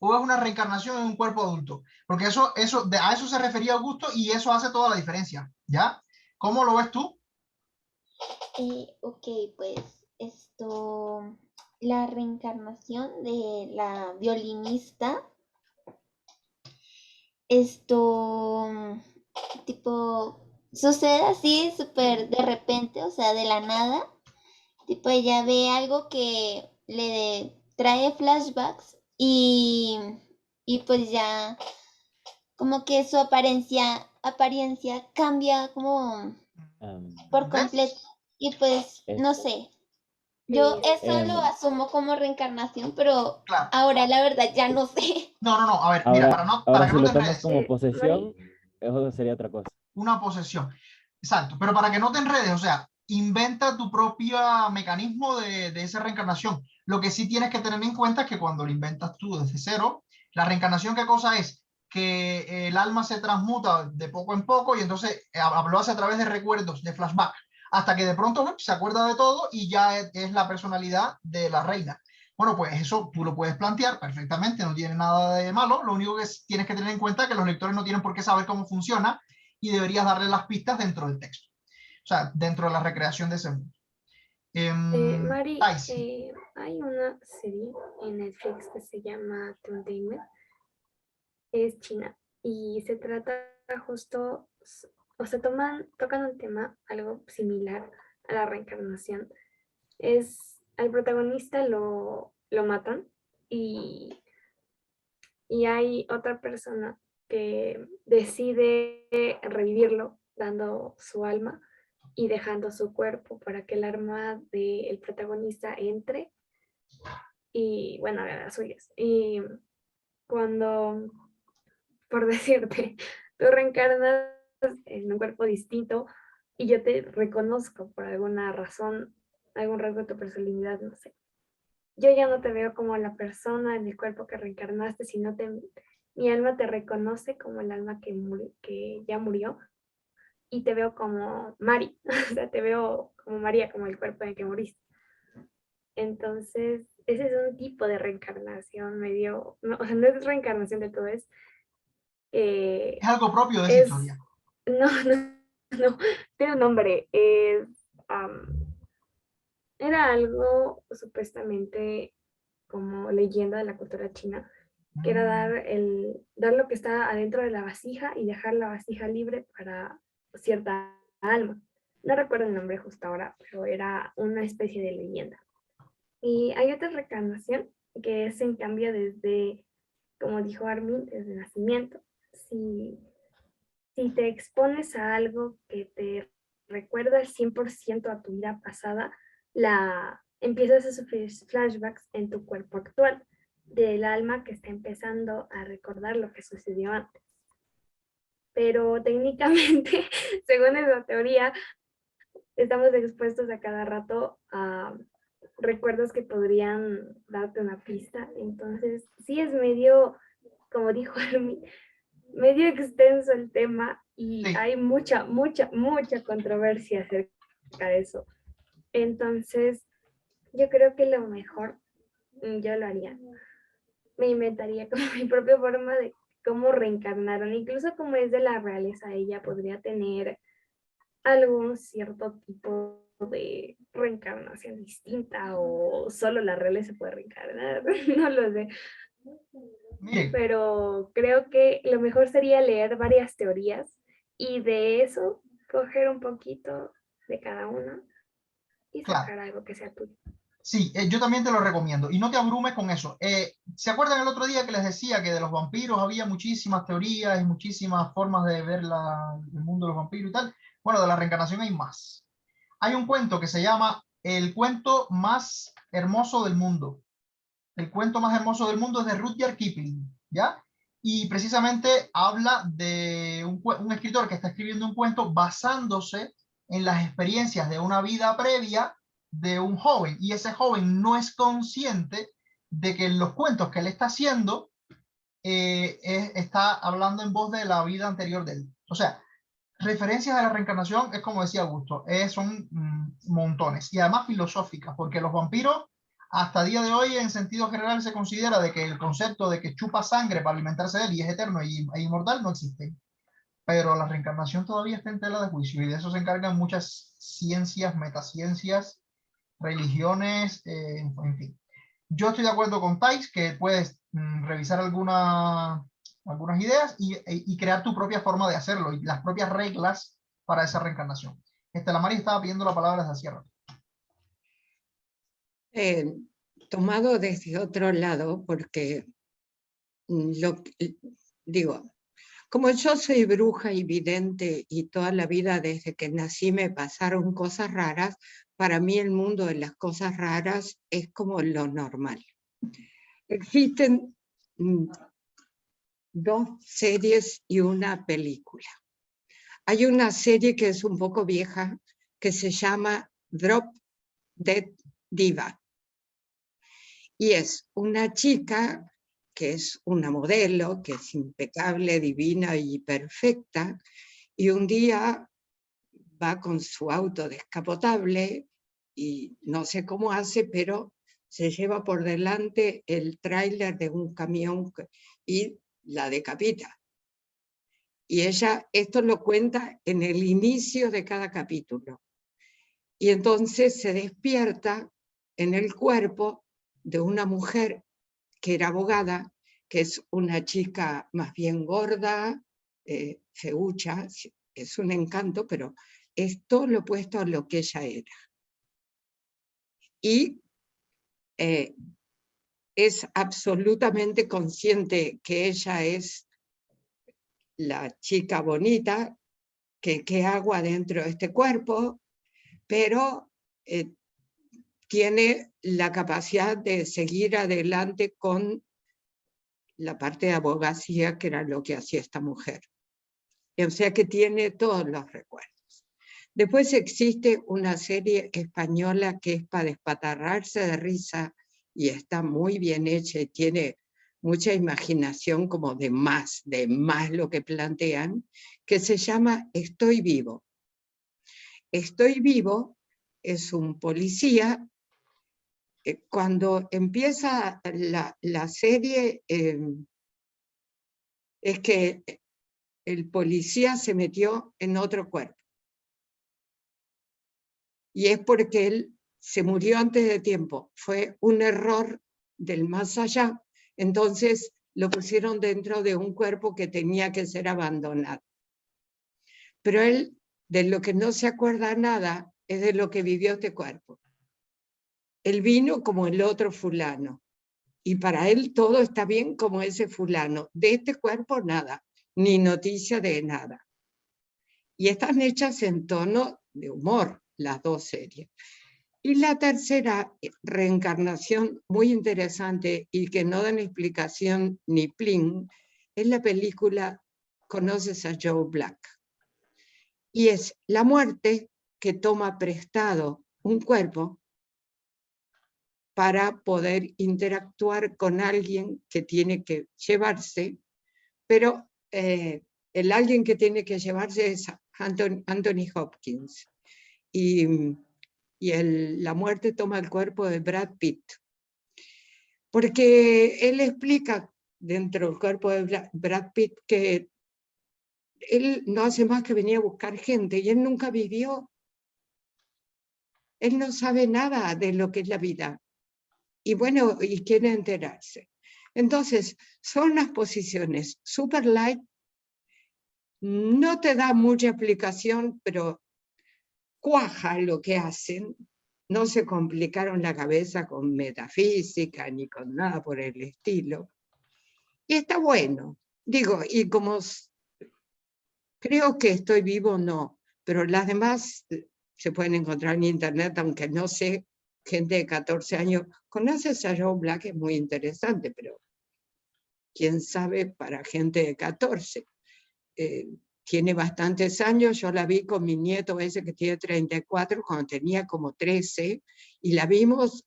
[SPEAKER 1] o es una reencarnación en un cuerpo adulto, porque a eso se refería Augusto y eso hace toda la diferencia, ¿ya? ¿Cómo lo ves tú?
[SPEAKER 3] Ok, pues la reencarnación de la violinista, tipo, sucede así súper de repente, o sea, de la nada, tipo, ella ve algo que le trae flashbacks y pues ya como que su apariencia cambia como por
[SPEAKER 1] ¿Ves?
[SPEAKER 3] completo. Y pues, no sé, yo
[SPEAKER 5] Sí,
[SPEAKER 3] eso lo asumo como reencarnación, pero
[SPEAKER 1] Claro.
[SPEAKER 3] ahora la verdad ya no sé.
[SPEAKER 1] No, no, no. A ver, mira,
[SPEAKER 4] Ahora,
[SPEAKER 1] para que
[SPEAKER 4] si
[SPEAKER 1] no te
[SPEAKER 4] lo tomas
[SPEAKER 1] enredes,
[SPEAKER 4] como
[SPEAKER 5] Mari,
[SPEAKER 4] posesión, eso sería otra cosa.
[SPEAKER 1] una posesión. Exacto. Pero para que no te enredes, o sea, inventa tu propio mecanismo de esa reencarnación. Lo que sí tienes que tener en cuenta es que cuando lo inventas tú desde cero, la reencarnación, ¿qué cosa es? Que el alma se transmuta de poco en poco y entonces lo hace a través de recuerdos, de flashback, hasta que de pronto se acuerda de todo y ya es la personalidad de la reina. Bueno, pues eso tú lo puedes plantear perfectamente, no tiene nada de malo. Lo único que tienes que tener en cuenta es que los lectores no tienen por qué saber cómo funciona y deberías darle las pistas dentro del texto. O sea, dentro de la recreación de ese mundo.
[SPEAKER 5] Mari,
[SPEAKER 1] Ay, sí.
[SPEAKER 5] hay una serie en Netflix que se llama Tuntainment, es china y se trata justo, o sea, tocan un tema algo similar a la reencarnación. Al protagonista lo matan y, y hay otra persona que decide revivirlo dando su alma y dejando su cuerpo para que el alma del protagonista entre y bueno, haga las suyas. Y cuando, por decirte, tú reencarnas en un cuerpo distinto y yo te reconozco por alguna razón, algún rasgo de tu personalidad, no sé. Yo ya no te veo como la persona en el cuerpo que reencarnaste, sino mi alma te reconoce como el alma que ya murió y te veo como Mari, o sea, te veo como María, como el cuerpo en el que moriste. Entonces, ese es un tipo de reencarnación medio, no, o sea, no es reencarnación de todo,
[SPEAKER 1] Es algo propio de esa
[SPEAKER 5] es,
[SPEAKER 1] historia.
[SPEAKER 5] no, no, tiene un nombre, era algo supuestamente como leyenda de la cultura china, que era dar lo que está adentro de la vasija y dejar la vasija libre para cierta alma. No recuerdo el nombre justo ahora, pero era una especie de leyenda. Y hay otra reencarnación que es en cambio desde, como dijo Armin, desde nacimiento. Si, si te expones a algo que te recuerda al 100% a tu vida pasada, empiezas a sufrir flashbacks en tu cuerpo actual del alma que está empezando a recordar lo que sucedió antes. Pero técnicamente, según esa teoría, estamos expuestos a cada rato a recuerdos que podrían darte una pista. Entonces, sí es medio, como dijo Armin, medio extenso el tema y
[SPEAKER 1] Sí.
[SPEAKER 5] hay mucha controversia acerca de eso. Entonces, yo creo que lo mejor, yo lo haría. Me inventaría como mi propia forma de cómo reencarnaron, incluso como es de la realeza, ella podría tener algún cierto tipo de reencarnación distinta o solo la realeza puede reencarnar, no lo sé.
[SPEAKER 1] Miren,
[SPEAKER 5] Pero creo que lo mejor sería leer varias teorías y de eso coger un poquito de cada una y
[SPEAKER 1] claro.
[SPEAKER 5] sacar algo que sea tuyo.
[SPEAKER 1] Sí, yo también te lo recomiendo. Y no te abrumes con eso. ¿Se acuerdan el otro día que les decía que de los vampiros había muchísimas teorías y muchísimas formas de ver el mundo de los vampiros y tal? Bueno, de la reencarnación hay más. Hay un cuento que se llama El cuento más hermoso del mundo. El cuento más hermoso del mundo es de Rudyard Kipling, ¿ya? Y precisamente habla de un escritor que está escribiendo un cuento basándose en las experiencias de una vida previa de un joven. Y ese joven no es consciente de que en los cuentos que él está haciendo está hablando en voz de la vida anterior de él. O sea, referencias a la reencarnación es como decía Augusto, son montones y además filosóficas, porque los vampiros hasta día de hoy en sentido general se considera de que el concepto de que chupa sangre para alimentarse de él y es eterno e inmortal no existe, pero la reencarnación todavía está en tela de juicio y de eso se encargan muchas ciencias, metaciencias, religiones, en fin. Yo estoy de acuerdo con Thais que puedes revisar algunas ideas y crear tu propia forma de hacerlo y las propias reglas para esa reencarnación. La Mari estaba pidiendo la palabra desde hace rato.
[SPEAKER 2] Tomado desde otro lado, porque digo, Como yo soy bruja y vidente y toda la vida desde que nací me pasaron cosas raras, para mí el mundo de las cosas raras es como lo normal. Existen 2 series y una película. Hay una serie que es un poco vieja que se llama Drop Dead Diva. Y es una chica que es una modelo, que es impecable, divina y perfecta, y un día va con su auto descapotable y no sé cómo hace, pero se lleva por delante el tráiler de un camión y la decapita. Y ella esto lo cuenta en el inicio de cada capítulo. Y entonces se despierta en el cuerpo de una mujer que era abogada, que es una chica más bien gorda, feucha, es un encanto, pero es todo lo opuesto a lo que ella era. Y es absolutamente consciente que ella es la chica bonita, que hago adentro de este cuerpo, pero tiene la capacidad de seguir adelante con la parte de abogacía, que era lo que hacía esta mujer. O sea que tiene todos los recuerdos. Después existe una serie española que es para despatarrarse de risa y está muy bien hecha y tiene mucha imaginación, como de más lo que plantean, que se llama Estoy Vivo. Estoy Vivo es un policía. Cuando empieza la serie, es que el policía se metió en otro cuerpo. Y es porque él se murió antes de tiempo. Fue un error del más allá. Entonces lo pusieron dentro de un cuerpo que tenía que ser abandonado. Pero él, de lo que no se acuerda nada, es de lo que vivió este cuerpo. Él vino como el otro fulano. Y para él todo está bien como ese fulano. De este cuerpo nada, ni noticia de nada. Y están hechas en tono de humor, las 2 series. Y la tercera reencarnación muy interesante y que no dan explicación ni plin, es la película Conoces a Joe Black. Y es la muerte que toma prestado un cuerpo para poder interactuar con alguien que tiene que llevarse, pero el alguien que tiene que llevarse es Anthony Hopkins. Y la muerte toma el cuerpo de Brad Pitt. Porque él explica dentro del cuerpo de Brad Pitt que él no hace más que venir a buscar gente y él nunca vivió. Él no sabe nada de lo que es la vida. Y bueno, y quiere enterarse. Entonces, son las posiciones super light, no te da mucha explicación, pero cuaja lo que hacen. No se complicaron la cabeza con metafísica ni con nada por el estilo. Y está bueno. Digo, y como creo que Estoy Vivo, no, pero las demás se pueden encontrar en internet, aunque no sé, gente de 14 años. ¿Conoces a Joe Black? Es muy interesante, pero quién sabe para gente de 14. Tiene bastantes años, yo la vi con mi nieto ese que tiene 34, cuando tenía como 13, y la vimos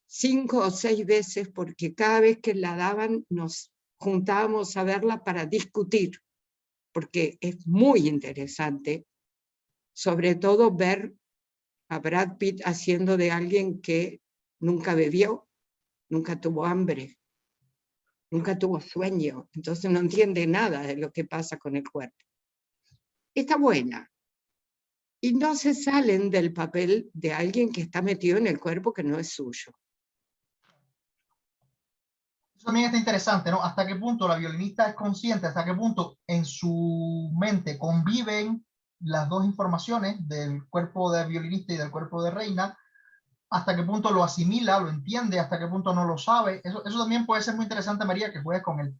[SPEAKER 2] 5 o 6 veces porque cada vez que la daban nos juntábamos a verla para discutir, porque es muy interesante, sobre todo ver a Brad Pitt haciendo de alguien que nunca bebió, nunca tuvo hambre, nunca tuvo sueño, entonces no entiende nada de lo que pasa con el cuerpo. Está buena. Y no se salen del papel de alguien que está metido en el cuerpo que no es suyo.
[SPEAKER 1] Eso también está interesante, ¿no? Hasta qué punto la violinista es consciente, hasta qué punto en su mente conviven las 2 informaciones del cuerpo de violinista y del cuerpo de reina, hasta qué punto lo asimila, lo entiende, hasta qué punto no lo sabe. Eso también puede ser muy interesante, María, que juegues con él.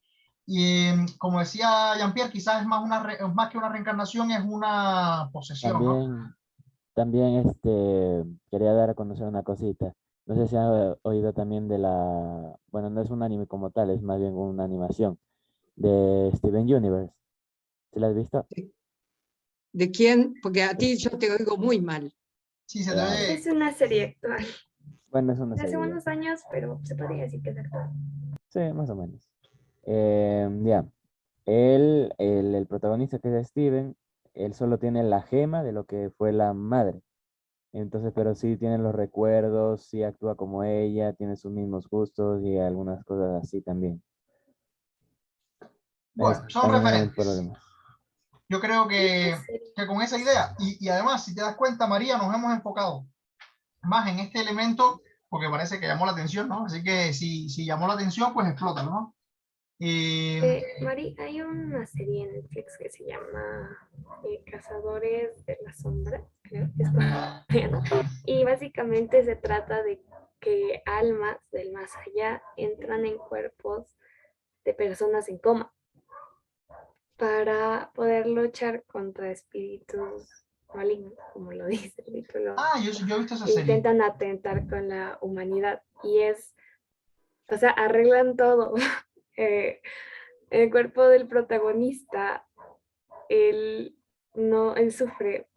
[SPEAKER 1] Y como decía Jean-Pierre, quizás es más, más que una reencarnación, es una posesión, ¿no?
[SPEAKER 4] También quería dar a conocer una cosita. No sé si han oído también de bueno, no es un anime como tal, es más bien una animación de Steven Universe. ¿Sí la has visto?
[SPEAKER 2] ¿De quién? Porque a ti yo te oigo muy mal.
[SPEAKER 1] Sí, se te
[SPEAKER 4] Claro.
[SPEAKER 1] ve.
[SPEAKER 5] Es una serie actual.
[SPEAKER 4] Bueno, es una
[SPEAKER 5] De hace
[SPEAKER 4] serie.
[SPEAKER 5] unos años, pero se podría decir que es actual.
[SPEAKER 4] Sí, más o menos. Ya. El protagonista que es Steven, él solo tiene la gema de lo que fue la madre. Entonces, pero sí tiene los recuerdos, sí actúa como ella, tiene sus mismos gustos y algunas cosas así también.
[SPEAKER 1] Bueno, son
[SPEAKER 4] También es el
[SPEAKER 1] referentes.
[SPEAKER 4] problema.
[SPEAKER 1] Yo creo
[SPEAKER 5] Una serie.
[SPEAKER 1] que con esa idea, y además, si te das cuenta, María, nos hemos enfocado más en este elemento porque parece que llamó la atención, ¿no? Así que si llamó la atención, pues explótalo, ¿no?
[SPEAKER 5] Mari, hay una serie en Netflix que se llama Cazadores de la Sombra, creo, es coreana. Y básicamente se trata de que almas del más allá entran en cuerpos de personas en coma para poder luchar contra espíritus malignos, como lo dice el título.
[SPEAKER 1] Yo he visto esa serie.
[SPEAKER 5] Intentan atentar con la humanidad y o sea, arreglan todo. El cuerpo del protagonista, él sufre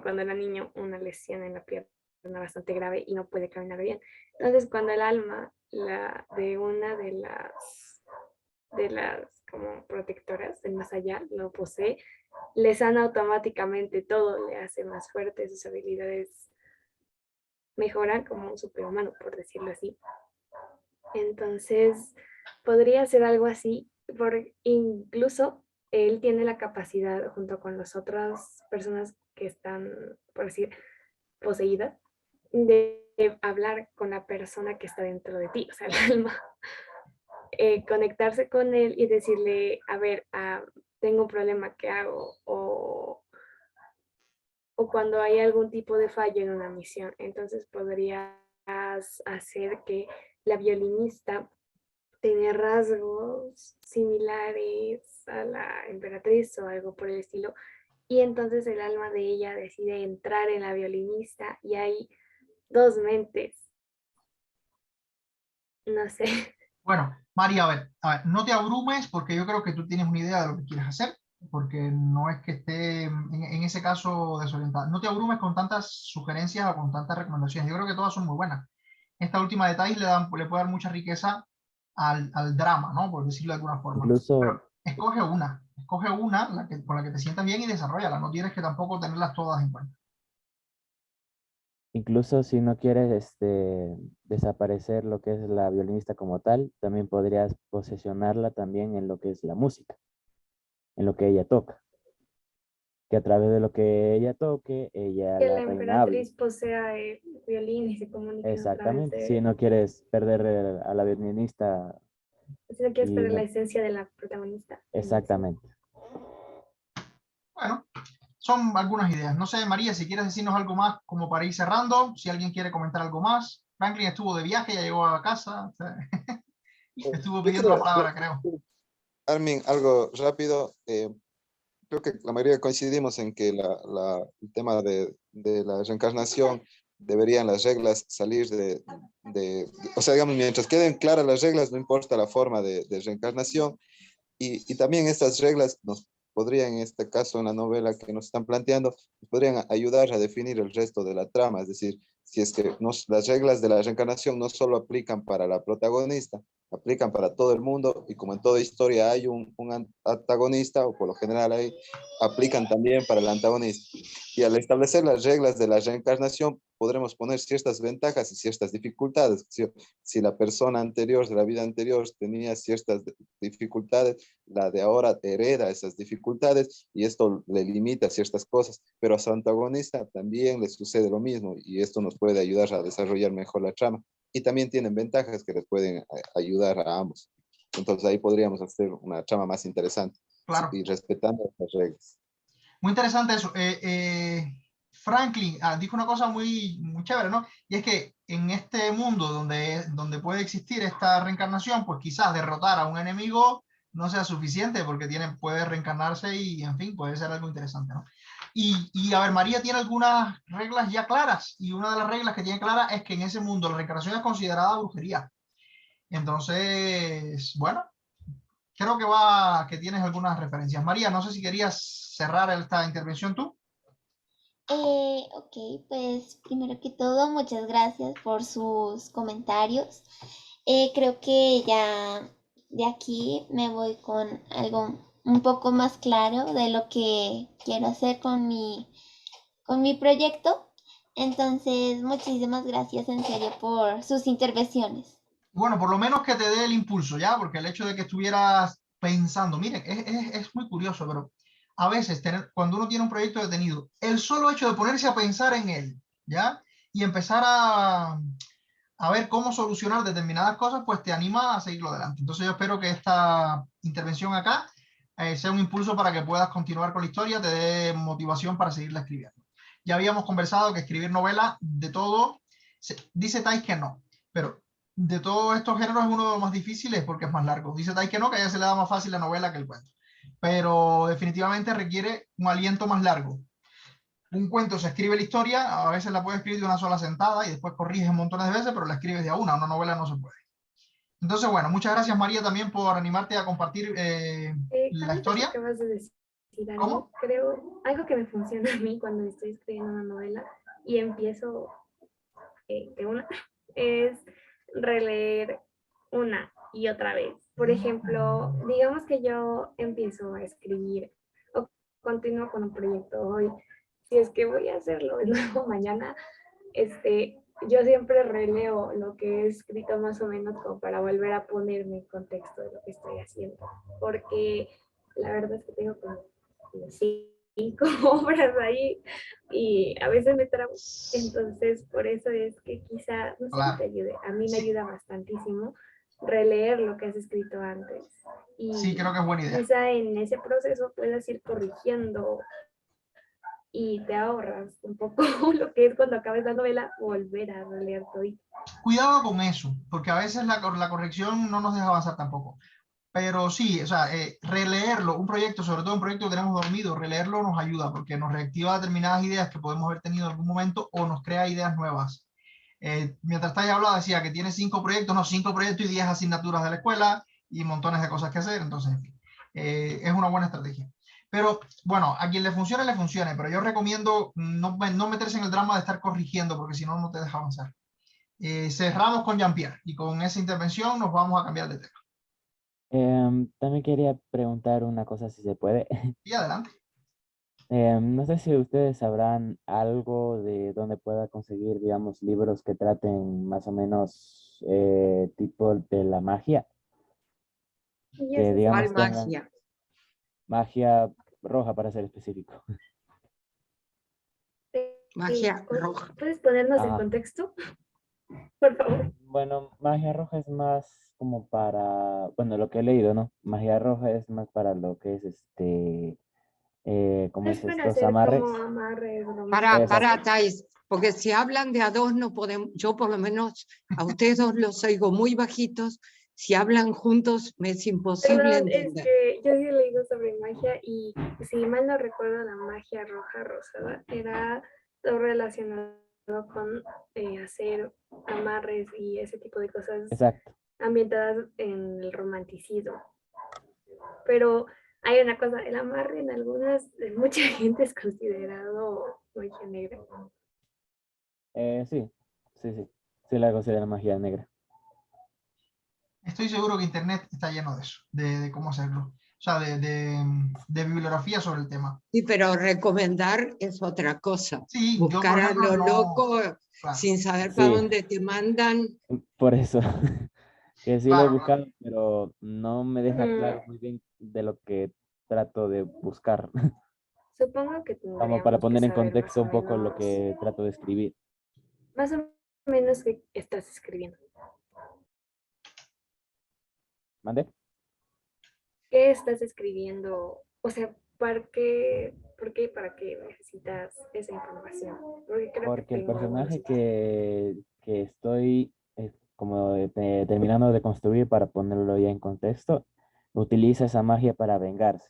[SPEAKER 5] cuando era niño una lesión en la pierna bastante grave y no puede caminar bien. Entonces, cuando el alma de una de las como protectoras del más allá lo posee, le sana automáticamente todo, le hace más fuerte, sus habilidades mejoran como un superhumano, por decirlo así. Entonces, podría ser algo así, incluso él tiene la capacidad, junto con las otras personas que están, por decir, poseídas, de hablar con la persona que está dentro de ti, o sea, el alma. Conectarse con él y decirle, a ver, tengo un problema, ¿qué hago? O cuando hay algún tipo de fallo en una misión. Entonces podrías hacer que la violinista tenga rasgos similares a la emperatriz o algo por el estilo. Y entonces el alma de ella decide entrar en la violinista y hay dos mentes. No sé.
[SPEAKER 1] Bueno, María, a ver, no te abrumes porque yo creo que tú tienes una idea de lo que quieres hacer, porque no es que esté en ese caso desorientada. No te abrumes con tantas sugerencias o con tantas recomendaciones. Yo creo que todas son muy buenas. Esta última detalle le puede dar mucha riqueza al drama, ¿no? Por decirlo de alguna forma.
[SPEAKER 4] Incluso,
[SPEAKER 1] Pero escoge una con la que te sientas bien y desarrollala. No tienes que tampoco tenerlas todas en cuenta.
[SPEAKER 4] incluso si no quieres desaparecer lo que es la violinista como tal, también podrías posesionarla también en lo que es la música, en lo que ella toca. Que a través de lo que ella toque, ella
[SPEAKER 5] Que
[SPEAKER 4] la
[SPEAKER 5] la
[SPEAKER 4] reina hable.
[SPEAKER 5] emperatriz posea el violín y se comuniquen a través
[SPEAKER 4] Exactamente. Si
[SPEAKER 5] de...
[SPEAKER 4] no quieres perder a la violinista
[SPEAKER 5] Si no quieres
[SPEAKER 4] y
[SPEAKER 5] perder la
[SPEAKER 4] no,
[SPEAKER 5] esencia de la protagonista.
[SPEAKER 4] exactamente.
[SPEAKER 1] Bueno, son algunas ideas. No sé, María, si quieres decirnos algo más como para ir cerrando, si alguien quiere comentar algo más. Franklin estuvo de viaje, ya llegó a casa. O sea, estuvo
[SPEAKER 7] Yo
[SPEAKER 1] pidiendo la
[SPEAKER 7] creo,
[SPEAKER 1] palabra, creo.
[SPEAKER 7] Armin, algo rápido. Creo que la mayoría coincidimos en que el tema de la reencarnación deberían las reglas salir o sea, digamos, mientras queden claras las reglas, no importa la forma de reencarnación. Y también estas reglas nos podrían, en este caso, en la novela que nos están planteando, nos podrían ayudar a definir el resto de la trama. Es decir, si es que las reglas de la reencarnación no solo aplican para la protagonista, aplican para todo el mundo, y como en toda historia hay un antagonista, o por lo general aplican también para el antagonista. Y al establecer las reglas de la reencarnación, podremos poner ciertas ventajas y ciertas dificultades. Si la persona anterior, de la vida anterior, tenía ciertas dificultades, la de ahora hereda esas dificultades y esto le limita ciertas cosas, pero a su antagonista también le sucede lo mismo y esto nos puede ayudar a desarrollar mejor la trama. Y también tienen ventajas que les pueden ayudar a ambos. Entonces ahí podríamos hacer una trama más interesante,
[SPEAKER 1] Claro.
[SPEAKER 7] y respetando las reglas.
[SPEAKER 1] Muy interesante eso. Franklin dijo una cosa muy chévere, ¿no? Y es que en este mundo donde puede existir esta reencarnación, pues quizás derrotar a un enemigo no sea suficiente porque puede reencarnarse y, en fin, puede ser algo interesante, ¿no? Y a ver, María tiene algunas reglas ya claras y una de las reglas que tiene clara es que en ese mundo la reencarnación es considerada brujería. Entonces, bueno, creo que tienes algunas referencias. María, no sé si querías cerrar esta intervención tú.
[SPEAKER 3] Ok, pues primero que todo, muchas gracias por sus comentarios. Creo que ya de aquí me voy con algo un poco más claro de lo que quiero hacer con mi proyecto. Entonces, muchísimas gracias en serio por sus intervenciones.
[SPEAKER 1] Bueno, por lo menos que te dé el impulso, ¿ya? Porque el hecho de que estuvieras pensando, miren, es muy curioso, pero a veces cuando uno tiene un proyecto detenido, el solo hecho de ponerse a pensar en él, ¿ya? Y empezar a ver cómo solucionar determinadas cosas, pues te anima a seguirlo adelante. Entonces yo espero que esta intervención acá sea un impulso para que puedas continuar con la historia, te dé motivación para seguirla escribiendo. Ya habíamos conversado que escribir novela de todo, dice Tais que no, pero de todos estos géneros es uno de los más difíciles porque es más largo. Dice Tais que no, que a ella se le da más fácil la novela que el cuento, pero definitivamente requiere un aliento más largo. Un cuento se escribe la historia, a veces la puedes escribir de una sola sentada y después corriges montones de veces, pero la escribes de a una novela no se puede. Entonces, bueno, muchas gracias María también por animarte a compartir la
[SPEAKER 5] Ahorita que
[SPEAKER 1] historia.
[SPEAKER 5] acabas de decir algo,
[SPEAKER 1] ¿Cómo?
[SPEAKER 5] creo, algo que me funciona a mí cuando estoy escribiendo una novela y empiezo de una, es releer una y otra vez. Por ejemplo, digamos que yo empiezo a escribir o continúo con un proyecto hoy. Si es que voy a hacerlo de nuevo mañana, yo siempre releo lo que he escrito más o menos como para volver a ponerme en contexto de lo que estoy haciendo. Porque la verdad es que tengo como 5 obras ahí y a veces me trabo. Entonces, por eso es que quizá, no sé si te
[SPEAKER 1] Claro.
[SPEAKER 5] ayude, a mí me
[SPEAKER 1] Sí,
[SPEAKER 5] ayuda bastantísimo releer lo que has escrito antes.
[SPEAKER 1] sí,
[SPEAKER 5] Y
[SPEAKER 1] creo que es buena idea.
[SPEAKER 5] quizá en ese proceso puedas ir corrigiendo y te ahorras un poco lo que es cuando acabes la novela, volver a releer todo.
[SPEAKER 1] Cuidado con eso, porque a veces la corrección no nos deja avanzar tampoco. Pero sí, o sea, releerlo, un proyecto, sobre todo un proyecto que tenemos dormido, releerlo nos ayuda porque nos reactiva determinadas ideas que podemos haber tenido en algún momento o nos crea ideas nuevas. Mientras Taya hablaba, decía que tiene 5 proyectos, no, 5 proyectos y 10 asignaturas de la escuela y montones de cosas que hacer, entonces, en fin, es una buena estrategia. Pero bueno, a quien le funcione, pero yo recomiendo no meterse en el drama de estar corrigiendo porque si no, no te deja avanzar. Cerramos con Jean-Pierre y con esa intervención nos vamos a cambiar de tema.
[SPEAKER 4] También quería preguntar una cosa si se puede.
[SPEAKER 1] Y adelante.
[SPEAKER 4] No sé si ustedes sabrán algo de dónde pueda conseguir, digamos, libros que traten más o menos tipo de la magia,
[SPEAKER 5] Y
[SPEAKER 4] que
[SPEAKER 5] eso es
[SPEAKER 2] ¿Cuál
[SPEAKER 4] digamos tengan
[SPEAKER 2] magia?
[SPEAKER 4] magia roja para ser específico.
[SPEAKER 2] Magia roja.
[SPEAKER 5] ¿Puedes ponernos en
[SPEAKER 4] Ajá.
[SPEAKER 5] contexto, por favor?
[SPEAKER 4] Bueno, magia roja es más como para, bueno, lo que he leído, ¿no? Magia roja es más para lo que es ¿cómo
[SPEAKER 5] Es
[SPEAKER 4] es
[SPEAKER 5] para
[SPEAKER 4] estos
[SPEAKER 5] hacer como
[SPEAKER 4] amarres?
[SPEAKER 5] amarres
[SPEAKER 4] Exacto.
[SPEAKER 2] Para, Thais, porque si hablan de a dos no podemos, yo por lo menos a ustedes dos los oigo muy bajitos, si hablan juntos me es imposible
[SPEAKER 5] Perdón, es
[SPEAKER 2] entender.
[SPEAKER 5] que yo sí he leído sobre magia y si mal no recuerdo la magia roja rosada era todo relacionado con hacer amarres y ese tipo de cosas
[SPEAKER 4] Exacto.
[SPEAKER 5] ambientadas en el romanticismo. Pero hay una cosa, el amarre en mucha gente es considerado magia negra.
[SPEAKER 4] Sí, sí, sí. Sí la considero magia negra.
[SPEAKER 1] Estoy seguro que Internet está lleno de eso, de cómo hacerlo. O sea, de bibliografía sobre el tema.
[SPEAKER 2] Sí, pero recomendar es otra cosa.
[SPEAKER 1] Sí, yo por
[SPEAKER 2] Buscar a
[SPEAKER 1] ejemplo
[SPEAKER 2] lo
[SPEAKER 1] no,
[SPEAKER 2] loco
[SPEAKER 1] claro,
[SPEAKER 2] sin saber para
[SPEAKER 4] Sí,
[SPEAKER 2] dónde te mandan.
[SPEAKER 4] por eso. Que sí lo he
[SPEAKER 1] claro, claro.
[SPEAKER 4] buscado, pero no me deja
[SPEAKER 5] Mm,
[SPEAKER 4] claro muy bien de lo que trato de buscar.
[SPEAKER 5] Supongo que
[SPEAKER 4] Como para
[SPEAKER 5] tendríamos que
[SPEAKER 4] poner en
[SPEAKER 5] saber
[SPEAKER 4] contexto un poco lo que trato de escribir.
[SPEAKER 5] más o menos qué estás escribiendo.
[SPEAKER 4] ¿Mande?
[SPEAKER 5] ¿Qué estás escribiendo? O sea, ¿para qué necesitas esa información? Porque creo que
[SPEAKER 4] Porque el
[SPEAKER 5] tengo algunos.
[SPEAKER 4] personaje que estoy como terminando de construir para ponerlo ya en contexto, utiliza esa magia para vengarse.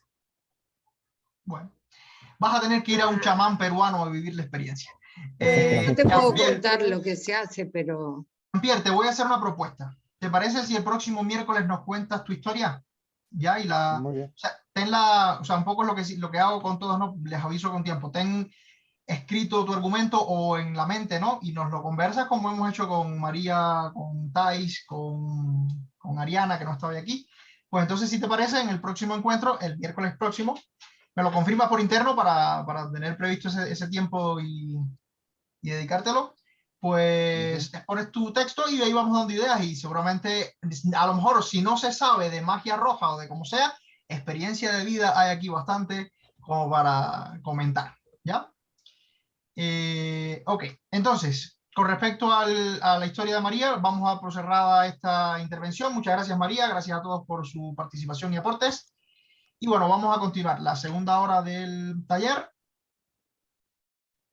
[SPEAKER 1] Bueno, vas a tener que ir a un chamán peruano a vivir la experiencia.
[SPEAKER 2] Yo te puedo
[SPEAKER 1] Jean-Pierre,
[SPEAKER 2] contar lo que se hace, pero
[SPEAKER 1] Jean-Pierre, te voy a hacer una propuesta. ¿Te parece si el próximo miércoles nos cuentas tu historia? Ya, y
[SPEAKER 4] Muy bien.
[SPEAKER 1] o sea, tenla, o sea, un poco lo que hago con todos, ¿no? Les aviso con tiempo. Ten escrito tu argumento o en la mente, ¿no? Y nos lo conversas como hemos hecho con María, con Thais, con Ariana, que no estaba aquí. Pues entonces, si te parece, en el próximo encuentro, el miércoles próximo, me lo confirmas por interno para tener previsto ese tiempo y dedicártelo. Pues expones tu texto y de ahí vamos dando ideas y seguramente, a lo mejor, si no se sabe de magia roja o de como sea, experiencia de vida hay aquí bastante como para comentar, ¿ya? Ok, entonces, con respecto a la historia de María, vamos a dar por cerrada esta intervención. Muchas gracias, María, gracias a todos por su participación y aportes. Y bueno, vamos a continuar la segunda hora del taller